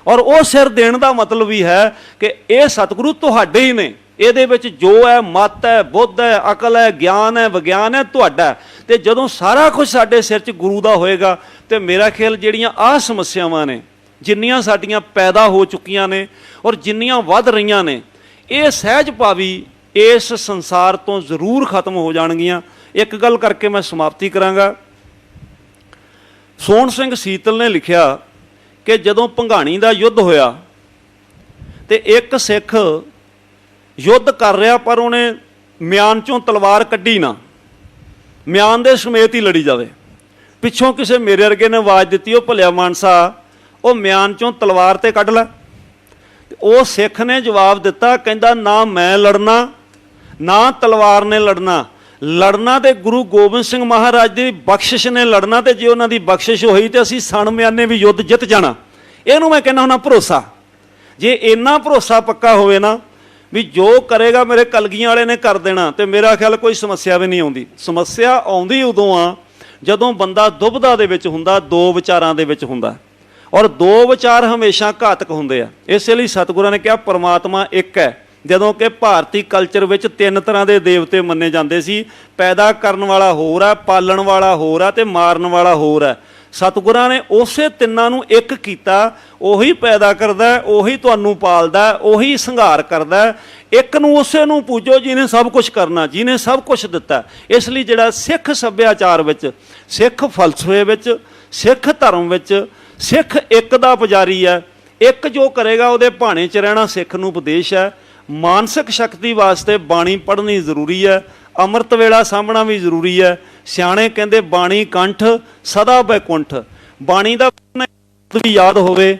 ਔਰ ਉਹ ਸਿਰ ਦੇਣ ਦਾ ਮਤਲਬ ਵੀ ਹੈ ਕਿ ਇਹ ਸਤਿਗੁਰੂ ਤੁਹਾਡੇ ਹੀ ਨੇ, ਇਹਦੇ ਵਿੱਚ ਜੋ ਹੈ ਮੱਤ ਹੈ, ਬੁੱਧ ਹੈ, ਅਕਲ ਹੈ, ਗਿਆਨ ਹੈ, ਵਿਗਿਆਨ ਹੈ, ਤੁਹਾਡਾ। ਤੇ ਜਦੋਂ ਸਾਰਾ ਕੁਝ ਸਾਡੇ ਸਿਰ 'ਚ ਗੁਰੂ ਦਾ ਹੋਏਗਾ ਤੇ ਮੇਰਾ ਖਿਆਲ ਜਿਹੜੀਆਂ ਆਹ ਸਮੱਸਿਆਵਾਂ ਨੇ, ਜਿੰਨੀਆਂ ਸਾਡੀਆਂ ਪੈਦਾ ਹੋ ਚੁੱਕੀਆਂ ਨੇ ਔਰ ਜਿੰਨੀਆਂ ਵੱਧ ਰਹੀਆਂ ਨੇ, ਇਹ ਸਹਿਜ ਭਾਵੀ ਇਸ ਸੰਸਾਰ ਤੋਂ ਜ਼ਰੂਰ ਖਤਮ ਹੋ ਜਾਣਗੀਆਂ। ਇੱਕ ਗੱਲ ਕਰਕੇ ਮੈਂ ਸਮਾਪਤੀ ਕਰਾਂਗਾ। ਸੋਹਣ ਸਿੰਘ ਸੀਤਲ ਨੇ ਲਿਖਿਆ ਕਿ ਜਦੋਂ ਭੰਗਾਣੀ ਦਾ ਯੁੱਧ ਹੋਇਆ ਤੇ ਇੱਕ ਸਿੱਖ ਯੁੱਧ ਕਰ ਰਿਹਾ ਪਰ ਉਹਨੇ ਮਿਆਨ ਚੋਂ ਤਲਵਾਰ ਕੱਢੀ ਨਾ, ਮਿਆਨ ਦੇ ਸਮੇਤ ਹੀ ਲੜੀ ਜਾਵੇ। ਪਿੱਛੋਂ ਕਿਸੇ ਮੇਰੇ ਵਰਗੇ ਨੇ ਆਵਾਜ਼ ਦਿੱਤੀ, ਉਹ ਭਲਿਆ ਮਾਨਸਾ ਉਹ ਮਿਆਨ ਚੋਂ ਤਲਵਾਰ ਤੇ ਕੱਢ ਲੈ। ਉਹ ਸਿੱਖ ਨੇ ਜਵਾਬ ਦਿੱਤਾ, ਕਹਿੰਦਾ ਨਾ ਮੈਂ ਲੜਨਾ ਨਾ ਤਲਵਾਰ ਨੇ ਲੜਨਾ, ਲੜਨਾ ਤੇ ਗੁਰੂ ਗੋਬਿੰਦ ਸਿੰਘ ਮਹਾਰਾਜ ਦੀ ਬਖਸ਼ਿਸ਼ ਨੇ ਲੜਨਾ, ਤੇ ਜੇ ਉਹਨਾਂ ਦੀ ਬਖਸ਼ਿਸ਼ ਹੋਈ ਤੇ ਅਸੀਂ ਸਣ ਮਿਆਨੇ ਵੀ ਯੁੱਧ ਜਿੱਤ ਜਾਣਾ। ਇਹਨੂੰ ਮੈਂ ਕਹਿੰਦਾ ਹੁੰਦਾ ਭਰੋਸਾ। ਜੇ ਇੰਨਾ ਭਰੋਸਾ ਪੱਕਾ ਹੋਵੇ ਨਾ ਵੀ ਜੋ ਕਰੇਗਾ ਮੇਰੇ ਕਲਗੀਆਂ ਵਾਲੇ ਨੇ ਕਰ ਦੇਣਾ, ਤੇ ਮੇਰਾ ਖਿਆਲ ਕੋਈ ਸਮੱਸਿਆ ਵੀ ਨਹੀਂ ਆਉਂਦੀ। ਸਮੱਸਿਆ ਆਉਂਦੀ ਉਦੋਂ ਆ ਜਦੋਂ ਬੰਦਾ ਦੁਬਿਧਾ ਦੇ ਵਿੱਚ ਹੁੰਦਾ, ਦੋ ਵਿਚਾਰਾਂ ਦੇ ਵਿੱਚ ਹੁੰਦਾ, ਔਰ ਦੋ ਵਿਚਾਰ ਹਮੇਸ਼ਾ ਘਾਤਕ ਹੁੰਦੇ ਆ। ਇਸੇ ਲਈ ਸਤਿਗੁਰਾਂ ਨੇ ਕਿਹਾ ਪਰਮਾਤਮਾ ਇੱਕ ਹੈ। ਜਦੋਂ ਕਿ ਭਾਰਤੀ ਕਲਚਰ ਵਿੱਚ ਤਿੰਨ ਤਰ੍ਹਾਂ ਦੇ ਦੇਵਤੇ ਮੰਨੇ ਜਾਂਦੇ ਸੀ, ਪੈਦਾ ਕਰਨ ਵਾਲਾ ਹੋਰ ਹੈ, ਪਾਲਣ ਵਾਲਾ ਹੋਰ ਹੈ, ਤੇ ਮਾਰਨ ਵਾਲਾ ਹੋਰ ਹੈ। ਸਤਿਗੁਰਾਂ ਨੇ ਉਸੇ ਤਿੰਨਾਂ ਨੂੰ ਇੱਕ ਕੀਤਾ। ਉਹੀ ਪੈਦਾ ਕਰਦਾ, ਉਹੀ ਤੁਹਾਨੂੰ ਪਾਲਦਾ, ਉਹੀ ਸੰਘਾਰ ਕਰਦਾ। ਇੱਕ ਨੂੰ ਉਸੇ ਨੂੰ ਪੂਜੋ ਜਿਹਨੇ ਸਭ ਕੁਝ ਕਰਨਾ, ਜਿਹਨੇ ਸਭ ਕੁਝ ਦਿੱਤਾ। ਇਸ ਲਈ ਜਿਹੜਾ ਸਿੱਖ ਸੱਭਿਆਚਾਰ ਵਿੱਚ, ਸਿੱਖ ਫਲਸਫੇ ਵਿੱਚ, ਸਿੱਖ ਧਰਮ ਵਿੱਚ ਸਿੱਖ ਇੱਕ ਦਾ ਪੁਜਾਰੀ ਹੈ। ਇੱਕ ਜੋ ਕਰੇਗਾ ਉਹਦੇ ਭਾਣੇ 'ਚ ਰਹਿਣਾ ਸਿੱਖ ਨੂੰ ਉਪਦੇਸ਼ ਹੈ। ਮਾਨਸਿਕ ਸ਼ਕਤੀ ਵਾਸਤੇ ਬਾਣੀ ਪੜ੍ਹਨੀ ਜ਼ਰੂਰੀ ਹੈ, ਅੰਮ੍ਰਿਤ ਵੇਲਾ ਸਾਂਭਣਾ ਵੀ ਜ਼ਰੂਰੀ ਹੈ। ਸਿਆਣੇ ਕਹਿੰਦੇ ਬਾਣੀ ਕੰਠ ਸਦਾ ਬੈਕੁੰਠ। ਬਾਣੀ ਦਾ ਵੀ ਯਾਦ ਹੋਵੇ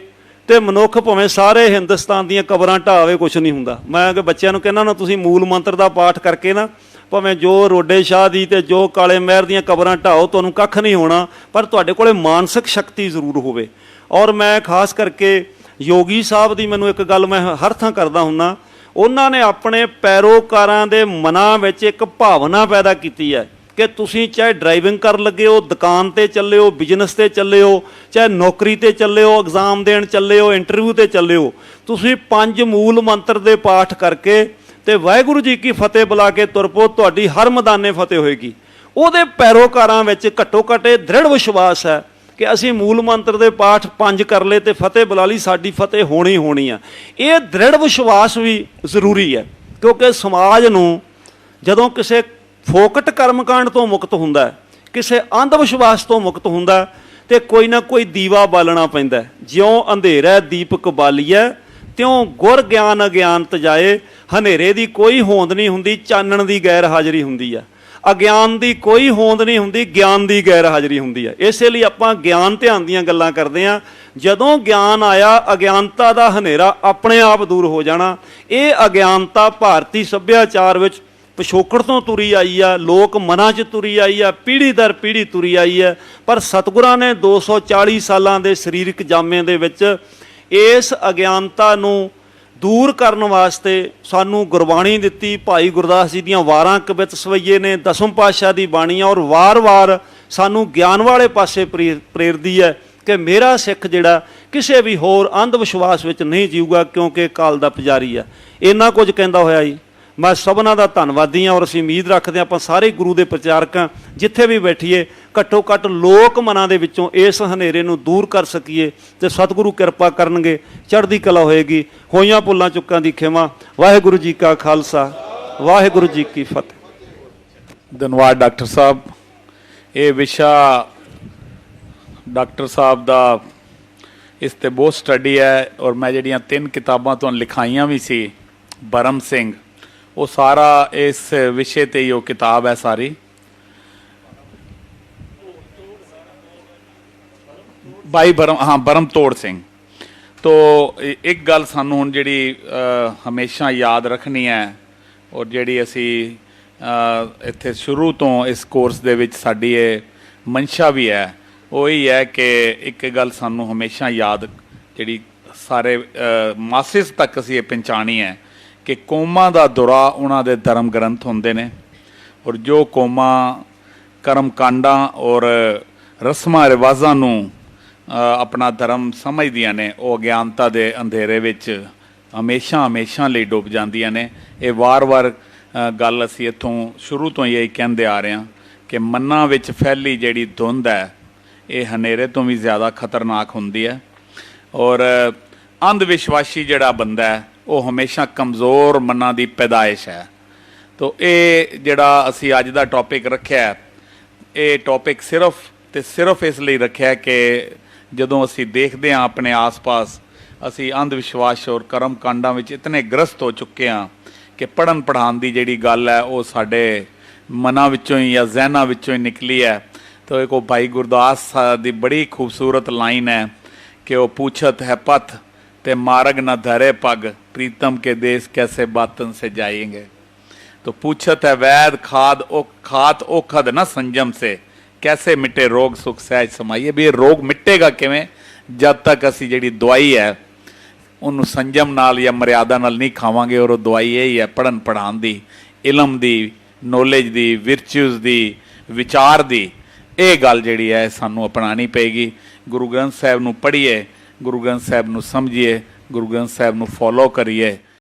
ਤੇ ਮਨੁੱਖ ਭਾਵੇਂ ਸਾਰੇ ਹਿੰਦੁਸਤਾਨ ਦੀਆਂ ਕਬਰਾਂ ਢਾਵੇ, ਕੁਛ ਨਹੀਂ ਹੁੰਦਾ। ਮੈਂ ਕਿ ਬੱਚਿਆਂ ਨੂੰ ਕਹਿੰਦਾ ਨਾ, ਤੁਸੀਂ ਮੂਲ ਮੰਤਰ ਦਾ ਪਾਠ ਕਰਕੇ ਨਾ ਭਾਵੇਂ ਜੋ ਰੋਡੇ ਸ਼ਾਹ ਦੀ ਤੇ ਜੋ ਕਾਲੇ ਮਹਿਰ ਦੀਆਂ ਕਬਰਾਂ ਢਾਓ, ਤੁਹਾਨੂੰ ਕੱਖ ਨਹੀਂ ਹੋਣਾ, ਪਰ ਤੁਹਾਡੇ ਕੋਲੇ ਮਾਨਸਿਕ ਸ਼ਕਤੀ ਜ਼ਰੂਰ ਹੋਵੇ। ਔਰ ਮੈਂ ਖਾਸ ਕਰਕੇ ਯੋਗੀ ਸਾਹਿਬ ਦੀ ਮੈਨੂੰ ਇੱਕ ਗੱਲ ਮੈਂ ਹਰ ਥਾਂ ਕਰਦਾ ਹੁੰਦਾ, ਉਹਨਾਂ ਨੇ ਆਪਣੇ ਪੈਰੋਕਾਰਾਂ ਦੇ ਮਨਾਂ ਵਿੱਚ ਇੱਕ ਭਾਵਨਾ ਪੈਦਾ ਕੀਤੀ ਹੈ ਕਿ ਤੁਸੀਂ ਚਾਹੇ ਡਰਾਈਵਿੰਗ ਕਰਨ ਲੱਗੇ ਹੋ, ਦੁਕਾਨ ਤੇ ਚੱਲੇ ਹੋ, ਬਿਜ਼ਨਸ ਤੇ ਚੱਲੇ ਹੋ, ਚਾਹੇ ਨੌਕਰੀ ਤੇ ਚੱਲੇ ਹੋ, ਐਗਜ਼ਾਮ ਦੇਣ ਚੱਲੇ ਹੋ, ਇੰਟਰਵਿਊ ਤੇ ਚੱਲੇ ਹੋ, ਤੁਸੀਂ 5 ਮੂਲ ਮੰਤਰ ਦੇ ਪਾਠ ਕਰਕੇ ਤੇ ਵਾਹਿਗੁਰੂ ਜੀ ਕੀ ਫਤਿਹ ਬੁਲਾ ਕੇ ਤੁਰ ਪਓ, ਤੁਹਾਡੀ ਹਰ ਮੈਦਾਨੇ ਫਤਿਹ ਹੋਏਗੀ। ਉਹਦੇ ਪੈਰੋਕਾਰਾਂ ਵਿੱਚ ਘੱਟੋ ਘੱਟ ਇਹ ਦ੍ਰਿੜ ਵਿਸ਼ਵਾਸ ਹੈ ਕਿ ਅਸੀਂ ਮੂਲ ਮੰਤਰ ਦੇ ਪਾਠ 5 ਕਰ ਲਏ ਤੇ ਫਤਿਹ ਬੁਲਾ ਲਈ, ਸਾਡੀ ਫਤਿਹ ਹੋਣੀ ਹੋਣੀ ਆ। ਇਹ ਦ੍ਰਿੜ ਵਿਸ਼ਵਾਸ ਵੀ ਜ਼ਰੂਰੀ ਹੈ, ਕਿਉਂਕਿ ਸਮਾਜ ਨੂੰ ਜਦੋਂ ਕਿਸੇ ਫੋਕਟ ਕਰਮਕਾਂਡ ਤੋਂ ਮੁਕਤ ਹੁੰਦਾ, ਕਿਸੇ ਅੰਧ ਵਿਸ਼ਵਾਸ ਤੋਂ ਮੁਕਤ ਹੁੰਦਾ, ਤੇ ਕੋਈ ਨਾ ਕੋਈ ਦੀਵਾ ਬਾਲਣਾ ਪੈਂਦਾ। ਜਿਉਂ ਅੰਧੇਰਾ ਦੀਪਕ ਬਾਲੀਐ, ਤਿਉਂ ਗੁਰ ਗਿਆਨ ਅਗਿਆਨ ਤਜਾਏ। ਹਨੇਰੇ ਦੀ ਕੋਈ ਹੋਂਦ ਨਹੀਂ ਹੁੰਦੀ, ਚਾਨਣ ਦੀ ਗੈਰ ਹਾਜ਼ਰੀ ਹੁੰਦੀ ਆ। ਅਗਿਆਨ ਦੀ ਕੋਈ ਹੋਂਦ ਨਹੀਂ ਹੁੰਦੀ, ਗਿਆਨ ਦੀ ਗੈਰ ਹਾਜ਼ਰੀ ਹੁੰਦੀ ਹੈ। ਇਸੇ ਲਈ ਆਪਾਂ ਗਿਆਨ ਧਿਆਨ ਦੀਆਂ ਗੱਲਾਂ ਕਰਦੇ ਹਾਂ। ਜਦੋਂ ਗਿਆਨ ਆਇਆ, ਅਗਿਆਨਤਾ ਦਾ ਹਨੇਰਾ ਆਪਣੇ ਆਪ ਦੂਰ ਹੋ ਜਾਣਾ। ਇਹ ਅਗਿਆਨਤਾ ਭਾਰਤੀ ਸੱਭਿਆਚਾਰ ਵਿੱਚ ਪਿਛੋਕੜ ਤੋਂ ਤੁਰੀ ਆਈ ਆ, ਲੋਕ ਮਨਾਂ 'ਚ ਤੁਰੀ ਆਈ ਆ, ਪੀੜ੍ਹੀ ਦਰ ਪੀੜ੍ਹੀ ਤੁਰੀ ਆਈ ਹੈ। ਪਰ ਸਤਿਗੁਰਾਂ ਨੇ 240 ਸਾਲਾਂ ਦੇ ਸਰੀਰਕ ਜਾਮੇ ਦੇ ਵਿੱਚ ਇਸ ਅਗਿਆਨਤਾ ਨੂੰ ਦੂਰ ਕਰਨ ਵਾਸਤੇ ਸਾਨੂੰ ਗੁਰਬਾਣੀ ਦਿੱਤੀ। ਭਾਈ ਗੁਰਦਾਸ ਜੀ ਦੀਆਂ ਵਾਰਾਂ ਕਵਿਤ ਸਵਈਏ ਨੇ, ਦਸਮ ਪਾਤਸ਼ਾਹ ਦੀ ਬਾਣੀ, ਔਰ ਵਾਰ-ਵਾਰ ਸਾਨੂੰ ਗਿਆਨ ਵਾਲੇ ਪਾਸੇ ਪ੍ਰੇਰਦੀ ਹੈ ਕਿ ਮੇਰਾ ਸਿੱਖ ਜਿਹੜਾ ਕਿਸੇ ਵੀ ਹੋਰ ਅੰਧ ਵਿਸ਼ਵਾਸ ਵਿੱਚ ਨਹੀਂ ਜੀਊਗਾ, ਕਿਉਂਕਿ ਕਾਲ ਦਾ ਪੁਜਾਰੀ ਆ। ਇੰਨਾ ਕੁਝ ਕਹਿੰਦਾ ਹੋਇਆ ਜੀ ਮੈਂ ਸਭਨਾਂ ਦਾ ਧੰਨਵਾਦੀ ਹਾਂ। ਔਰ ਅਸੀਂ ਉਮੀਦ ਰੱਖਦੇ ਹਾਂ ਆਪਾਂ ਸਾਰੇ ਗੁਰੂ ਦੇ ਪ੍ਰਚਾਰਕ ਹਾਂ, ਜਿੱਥੇ ਵੀ ਬੈਠੀਏ ਘੱਟੋ ਘੱਟ ਲੋਕ ਮਨਾਂ ਦੇ ਵਿੱਚੋਂ ਇਸ ਹਨੇਰੇ ਨੂੰ ਦੂਰ ਕਰ ਸਕੀਏ, ਤੇ ਸਤਿਗੁਰੂ ਕਿਰਪਾ ਕਰਨਗੇ, ਚੜ੍ਹਦੀ ਕਲਾ ਹੋਏਗੀ। ਹੋਈਆਂ ਭੁੱਲਾਂ ਚੁੱਕਾਂ ਦੀ ਖਿਮਾ। ਵਾਹਿਗੁਰੂ ਜੀ ਕਾ ਖਾਲਸਾ, ਵਾਹਿਗੁਰੂ ਜੀ ਕੀ ਫਤਿਹ। ਧੰਨਵਾਦ ਡਾਕਟਰ ਸਾਹਿਬ। ਇਹ ਵਿਸ਼ਾ ਡਾਕਟਰ ਸਾਹਿਬ ਦਾ ਇਸ 'ਤੇ ਬਹੁਤ ਸਟੱਡੀ ਹੈ, ਔਰ ਮੈਂ ਜਿਹੜੀਆਂ 3 ਕਿਤਾਬਾਂ ਤੁਹਾਨੂੰ ਲਿਖਾਈਆਂ ਵੀ ਸੀ ਬਰਮ ਸਿੰਘ, ਉਹ ਸਾਰਾ ਇਸ ਵਿਸ਼ੇ 'ਤੇ ਹੀ ਉਹ ਕਿਤਾਬ ਹੈ ਸਾਰੀ। ਬਾਈ ਬਰਮ ਤੋੜ ਸਿੰਘ। ਤੋ ਇੱਕ ਗੱਲ ਸਾਨੂੰ ਹੁਣ ਜਿਹੜੀ ਹਮੇਸ਼ਾ ਯਾਦ ਰੱਖਣੀ ਹੈ, ਔਰ ਜਿਹੜੀ ਅਸੀਂ ਇੱਥੇ ਸ਼ੁਰੂ ਤੋਂ ਇਸ ਕੋਰਸ ਦੇ ਵਿੱਚ ਸਾਡੀ ਇਹ ਮਨਸ਼ਾ ਵੀ ਹੈ, ਉਹ ਹੀ ਹੈ ਕਿ ਇੱਕ ਗੱਲ ਸਾਨੂੰ ਹਮੇਸ਼ਾ ਯਾਦ ਜਿਹੜੀ ਸਾਰੇ ਮਾਸਿਸ ਤੱਕ ਅਸੀਂ ਇਹ ਪਹੁੰਚਾਉਣੀ ਹੈ ਕਿ ਕੌਮਾਂ ਦਾ ਦੌਰਾ ਉਹਨਾਂ ਦੇ ਧਰਮ ਗ੍ਰੰਥ ਹੁੰਦੇ ਨੇ, ਔਰ ਜੋ ਕੌਮਾਂ ਕਰਮ ਕਾਂਡਾਂ ਔਰ ਰਸਮਾਂ ਰਿਵਾਜ਼ਾਂ ਨੂੰ ਆਪਣਾ ਧਰਮ ਸਮਝਦੀਆਂ ਨੇ, ਉਹ ਅਗਿਆਨਤਾ ਦੇ ਅੰਧੇਰੇ ਵਿੱਚ ਹਮੇਸ਼ਾ ਲਈ ਡੁੱਬ ਜਾਂਦੀਆਂ ਨੇ। ਇਹ ਵਾਰ-ਵਾਰ ਗੱਲ ਅਸੀਂ ਇੱਥੋਂ ਸ਼ੁਰੂ ਤੋਂ ਹੀ ਕਹਿੰਦੇ ਆ ਰਹੇ ਹਾਂ ਕਿ ਮਨਾਂ ਵਿੱਚ ਫੈਲੀ ਜਿਹੜੀ ਧੁੰਦ ਹੈ, ਇਹ ਹਨੇਰੇ ਤੋਂ ਵੀ ਜ਼ਿਆਦਾ ਖਤਰਨਾਕ ਹੁੰਦੀ ਹੈ। ਔਰ ਅੰਧ ਵਿਸ਼ਵਾਸੀ ਜਿਹੜਾ ਬੰਦਾ ਹੈ, ਉਹ ਹਮੇਸ਼ਾ ਕਮਜ਼ੋਰ ਮਨਾਂ ਦੀ ਪੈਦਾਇਸ਼ ਹੈ। ਤੋ ਇਹ ਜਿਹੜਾ ਅਸੀਂ ਅੱਜ ਦਾ ਟੌਪਿਕ ਰੱਖਿਆ, ਇਹ ਟੌਪਿਕ ਸਿਰਫ ਇਸ ਲਈ ਰੱਖਿਆ ਕਿ ਜਦੋਂ ਅਸੀਂ ਦੇਖਦੇ ਹਾਂ ਆਪਣੇ ਆਸ-ਪਾਸ, ਅਸੀਂ ਅੰਧ ਵਿਸ਼ਵਾਸ ਔਰ ਕਰਮ ਕਾਂਡਾਂ ਵਿੱਚ ਇਤਨੇ ਗ੍ਰਸਤ ਹੋ ਚੁੱਕੇ ਹਾਂ ਕਿ ਪੜ੍ਹਨ ਪੜ੍ਹਾਉਣ ਦੀ ਜਿਹੜੀ ਗੱਲ ਹੈ ਉਹ ਸਾਡੇ ਮਨਾਂ ਵਿੱਚੋਂ ਹੀ ਜਾਂ ਜ਼ਹਿਨਾਂ ਵਿੱਚੋਂ ਹੀ ਨਿਕਲੀ ਹੈ। ਤੋ ਇੱਕ ਉਹ ਭਾਈ ਗੁਰਦਾਸ ਦੀ ਬੜੀ ਖੂਬਸੂਰਤ ਲਾਈਨ ਹੈ ਕਿ ਉਹ ਪੁੱਛਤ ਹੈ ਪਥ ਤੇ ਮਾਰਗ ਨਾ ਧਰੇ ਪਗ, ਪ੍ਰੀਤਮ ਕੇ ਦੇਸ਼ ਕੈਸੇ ਬਾਤਨ ਸੇ ਜਾਏਂਗੇ। तो पूछत है वैद खात ओखद न संजम से, कैसे मिटे रोग सुख सहज समाइए। भी ये रोग मिटेगा किवें, जब तक असी जिहड़ी दवाई है ਉਹਨੂੰ ਸੰਜਮ ਨਾਲ ਜਾਂ ਮਰਿਆਦਾ ਨਾਲ ਨਹੀਂ ਖਾਵਾਂਗੇ। ਔਰ ਉਹ ਦਵਾਈ ਇਹ ਹੀ ਹੈ ਪੜ੍ਹਨ ਪੜ੍ਹਾਉਣ ਦੀ, ਇਲਮ ਦੀ, ਨੌਲੇਜ ਦੀ, ਵਿਰਚੂਜ਼ ਦੀ, ਵਿਚਾਰ ਦੀ। ਇਹ ਗੱਲ ਜਿਹੜੀ ਹੈ ਸਾਨੂੰ ਅਪਣਾਉਣੀ ਪਏਗੀ। ਗੁਰੂ ਗ੍ਰੰਥ ਸਾਹਿਬ ਨੂੰ ਪੜ੍ਹੀਏ, ਗੁਰੂ ਗ੍ਰੰਥ ਸਾਹਿਬ ਨੂੰ ਸਮਝੀਏ, ਗੁਰੂ ਗ੍ਰੰਥ ਸਾਹਿਬ ਨੂੰ ਫੋਲੋ ਕਰੀਏ।